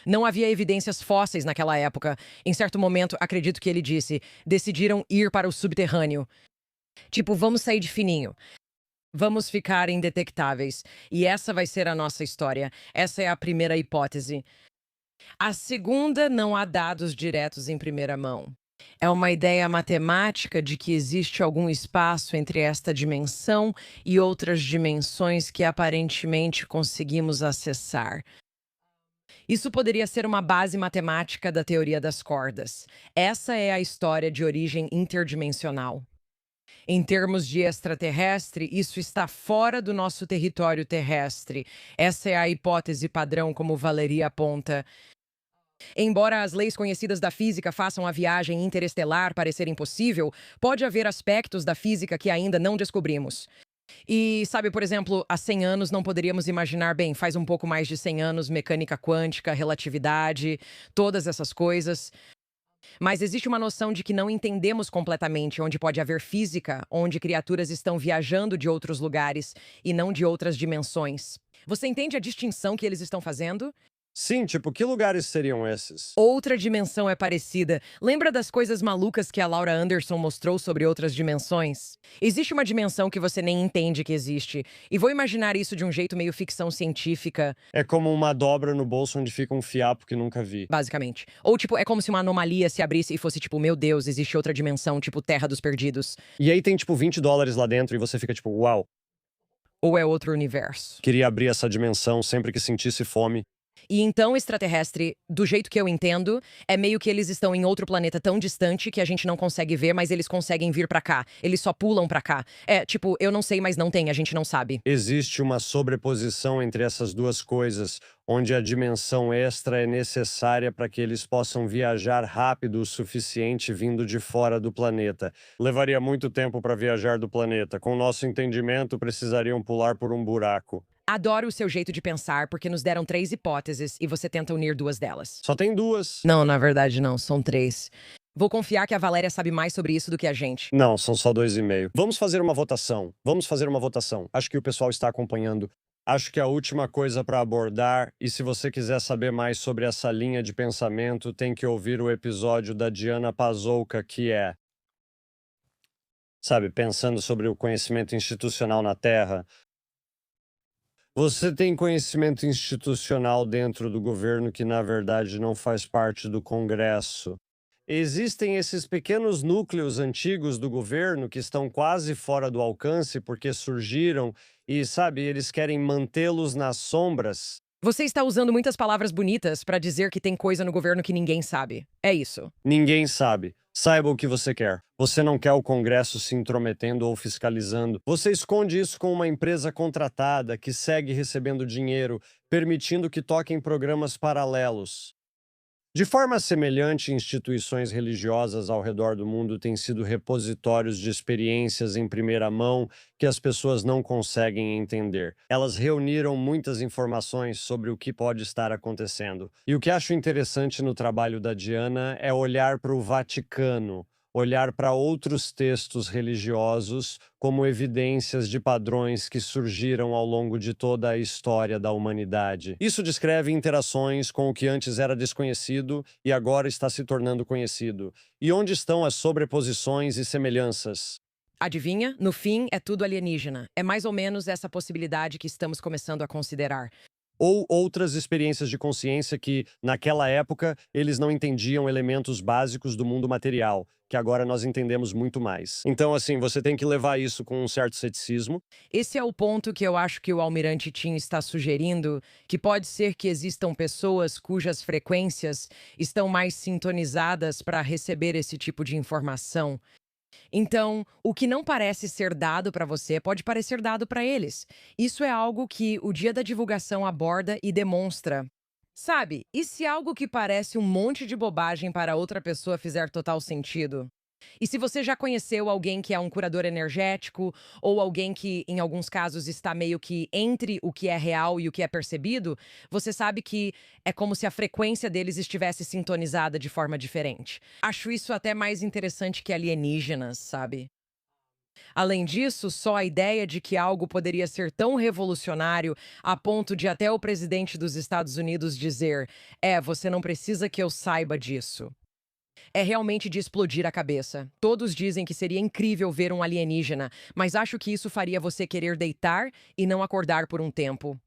Não havia evidências fósseis naquela época. Em certo momento, acredito que ele disse, decidiram ir para o subterrâneo. Tipo, vamos sair de fininho. Vamos ficar indetectáveis. E essa vai ser a nossa história. Essa é a primeira hipótese. A segunda, não há dados diretos em primeira mão. É uma ideia matemática de que existe algum espaço entre esta dimensão e outras dimensões que aparentemente conseguimos acessar. Isso poderia ser uma base matemática da teoria das cordas. Essa é a história de origem interdimensional. Em termos de extraterrestre, isso está fora do nosso território terrestre. Essa é a hipótese padrão, como Valeria aponta. Embora as leis conhecidas da física façam a viagem interestelar parecer impossível, pode haver aspectos da física que ainda não descobrimos. E, sabe, por exemplo, há 100 anos não poderíamos imaginar, bem, faz um pouco mais de 100 anos, mecânica quântica, relatividade, todas essas coisas. Mas existe uma noção de que não entendemos completamente onde pode haver física, onde criaturas estão viajando de outros lugares e não de outras dimensões. Você entende a distinção que eles estão fazendo? Sim, tipo, que lugares seriam esses? Outra dimensão é parecida. Lembra das coisas malucas que a Laura Anderson mostrou sobre outras dimensões? Existe uma dimensão que você nem entende que existe. E vou imaginar isso de um jeito meio ficção científica, É como uma dobra no bolso onde fica um fiapo que nunca vi. basicamente. Ou, tipo, é como se uma anomalia se abrisse e fosse tipo, meu Deus, existe outra dimensão, tipo Terra dos Perdidos. E aí tem tipo $20 lá dentro e você fica tipo, uau, Ou é outro universo. queria abrir essa dimensão sempre que sentisse fome. E então, extraterrestre, do jeito que eu entendo, é meio que eles estão em outro planeta tão distante que a gente não consegue ver, mas eles conseguem vir pra cá. Eles só pulam pra cá. É, tipo, eu não sei, mas não tem, a gente não sabe. Existe uma sobreposição entre essas duas coisas, onde a dimensão extra é necessária para que eles possam viajar rápido o suficiente vindo de fora do planeta. Levaria muito tempo para viajar do planeta. Com nosso entendimento, precisariam pular por um buraco. Adoro o seu jeito de pensar, porque nos deram 3 hipóteses e você tenta unir 2 delas. Só tem duas. Não, na verdade não, são 3. Vou confiar que a Valéria sabe mais sobre isso do que a gente. Não, são só 2,5. Vamos fazer uma votação. Vamos fazer uma votação. Acho que o pessoal está acompanhando. Acho que a última coisa para abordar, e se você quiser saber mais sobre essa linha de pensamento, tem que ouvir o episódio da Diana Pazzolca, que é, sabe, pensando sobre o conhecimento institucional na Terra. Você tem conhecimento institucional dentro do governo que, na verdade, não faz parte do Congresso. Existem esses pequenos núcleos antigos do governo que estão quase fora do alcance porque surgiram e, sabe, eles querem mantê-los nas sombras. Você está usando muitas palavras bonitas para dizer que tem coisa no governo que ninguém sabe. É isso. Ninguém sabe. Saiba o que você quer. Você não quer o Congresso se intrometendo ou fiscalizando. Você esconde isso com uma empresa contratada que segue recebendo dinheiro, permitindo que toquem programas paralelos. De forma semelhante, instituições religiosas ao redor do mundo têm sido repositórios de experiências em primeira mão que as pessoas não conseguem entender. Elas reuniram muitas informações sobre o que pode estar acontecendo. E o que acho interessante no trabalho da Diana é olhar para o Vaticano, olhar para outros textos religiosos como evidências de padrões que surgiram ao longo de toda a história da humanidade. Isso descreve interações com o que antes era desconhecido e agora está se tornando conhecido. E onde estão as sobreposições e semelhanças? Adivinha? No fim, é tudo alienígena. É mais ou menos essa possibilidade que estamos começando a considerar. Ou outras experiências de consciência que, naquela época, eles não entendiam elementos básicos do mundo material, que agora nós entendemos muito mais. Então, assim, você tem que levar isso com um certo ceticismo. Esse é o ponto que eu acho que o Almirante Tim está sugerindo, que pode ser que existam pessoas cujas frequências estão mais sintonizadas para receber esse tipo de informação. Então, o que não parece ser dado para você pode parecer dado para eles. Isso é algo que o dia da divulgação aborda e demonstra. Sabe, e se algo que parece um monte de bobagem para outra pessoa fizer total sentido? E se você já conheceu alguém que é um curador energético, ou alguém que, em alguns casos, está meio que entre o que é real e o que é percebido, você sabe que é como se a frequência deles estivesse sintonizada de forma diferente. Acho isso até mais interessante que alienígenas, sabe? Além disso, só a ideia de que algo poderia ser tão revolucionário a ponto de até o presidente dos Estados Unidos dizer: você não precisa que eu saiba disso. É realmente de explodir a cabeça. Todos dizem que seria incrível ver um alienígena, mas acho que isso faria você querer deitar e não acordar por um tempo.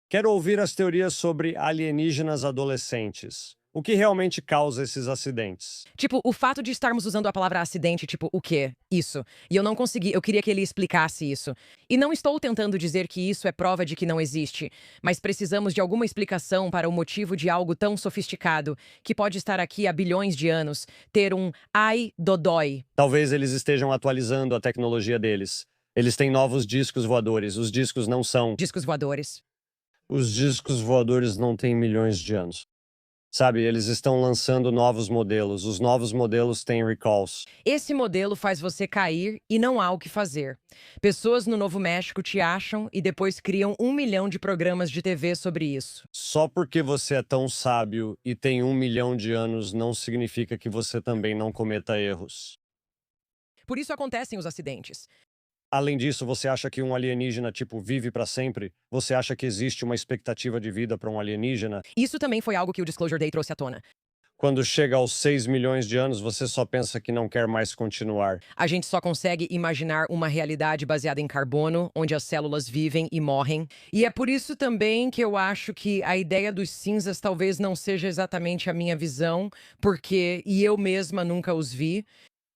Quero ouvir as teorias sobre alienígenas adolescentes. O que realmente causa esses acidentes? Tipo, o fato de estarmos usando a palavra acidente, tipo, o quê? Isso. E eu não consegui, eu queria que ele explicasse isso. E não estou tentando dizer que isso é prova de que não existe, mas precisamos de alguma explicação para o motivo de algo tão sofisticado, que pode estar aqui há bilhões de anos, ter um ai dodói. Talvez eles estejam atualizando a tecnologia deles. Eles têm novos discos voadores. Os discos não são. Discos voadores. Os discos voadores não têm milhões de anos. Sabe, eles estão lançando novos modelos. Os novos modelos têm recalls. Esse modelo faz você cair e não há o que fazer. Pessoas no Novo México te acham e depois criam 1 milhão de programas de TV sobre isso. Só porque você é tão sábio e tem 1 milhão de anos não significa que você também não cometa erros. Por isso acontecem os acidentes. Além disso, você acha que um alienígena, tipo, vive para sempre? Você acha que existe uma expectativa de vida para um alienígena? Isso também foi algo que o Disclosure Day trouxe à tona. Quando chega aos 6 milhões de anos, você só pensa que não quer mais continuar. A gente só consegue imaginar uma realidade baseada em carbono, onde as células vivem e morrem. E é por isso também que eu acho que a ideia dos cinzas talvez não seja exatamente a minha visão, porque eu mesma nunca os vi.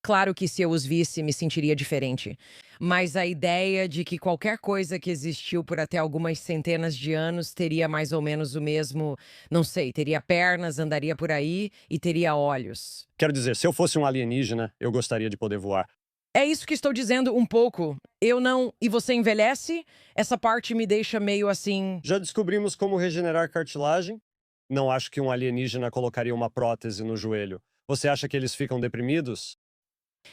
Claro que se eu os visse, me sentiria diferente. Mas a ideia de que qualquer coisa que existiu por até algumas centenas de anos teria mais ou menos o mesmo, não sei, teria pernas, andaria por aí e teria olhos. Quero dizer, se eu fosse um alienígena, eu gostaria de poder voar. É isso que estou dizendo um pouco. Eu não. E você envelhece? Essa parte me deixa meio assim. Já descobrimos como regenerar cartilagem? Não acho que um alienígena colocaria uma prótese no joelho. Você acha que eles ficam deprimidos?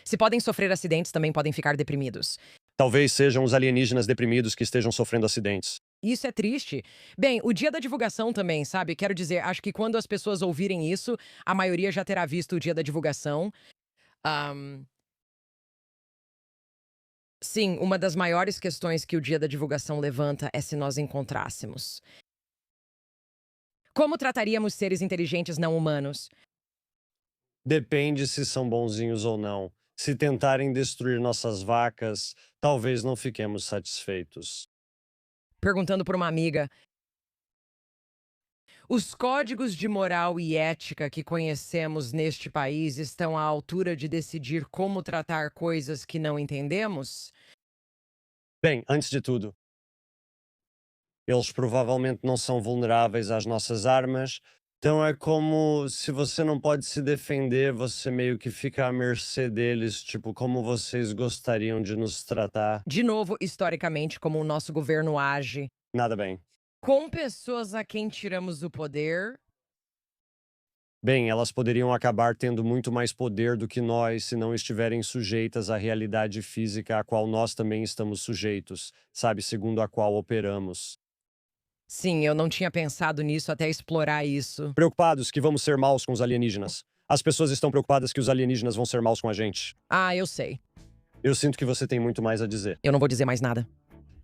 Se podem sofrer acidentes, também podem ficar deprimidos. Talvez sejam os alienígenas deprimidos que estejam sofrendo acidentes. Isso é triste. Bem, o dia da divulgação também, sabe? Quero dizer, acho que quando as pessoas ouvirem isso, a maioria já terá visto o dia da divulgação. Ahn, Sim, uma das maiores questões que o dia da divulgação levanta é se nós encontrássemos. Como trataríamos seres inteligentes não humanos? Depende se são bonzinhos ou não. Se tentarem destruir nossas vacas, talvez não fiquemos satisfeitos. Perguntando por uma amiga. Os códigos de moral e ética que conhecemos neste país estão à altura de decidir como tratar coisas que não entendemos? Bem, antes de tudo, eles provavelmente não são vulneráveis às nossas armas, então é como se você não pode se defender, você meio que fica à mercê deles, tipo, como vocês gostariam de nos tratar. De novo, historicamente, como o nosso governo age. Nada bem. Com pessoas a quem tiramos o poder. Bem, elas poderiam acabar tendo muito mais poder do que nós se não estiverem sujeitas à realidade física a qual nós também estamos sujeitos, sabe, segundo a qual operamos. Sim, eu não tinha pensado nisso até explorar isso. Preocupados que vamos ser maus com os alienígenas. As pessoas estão preocupadas que os alienígenas vão ser maus com a gente. Ah, eu sei. Eu sinto que você tem muito mais a dizer. Eu não vou dizer mais nada.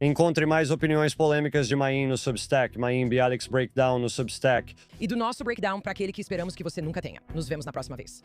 Encontre mais opiniões polêmicas de Maim no Substack, Maim Bialix Breakdown no Substack. E do nosso breakdown para aquele que esperamos que você nunca tenha. Nos vemos na próxima vez.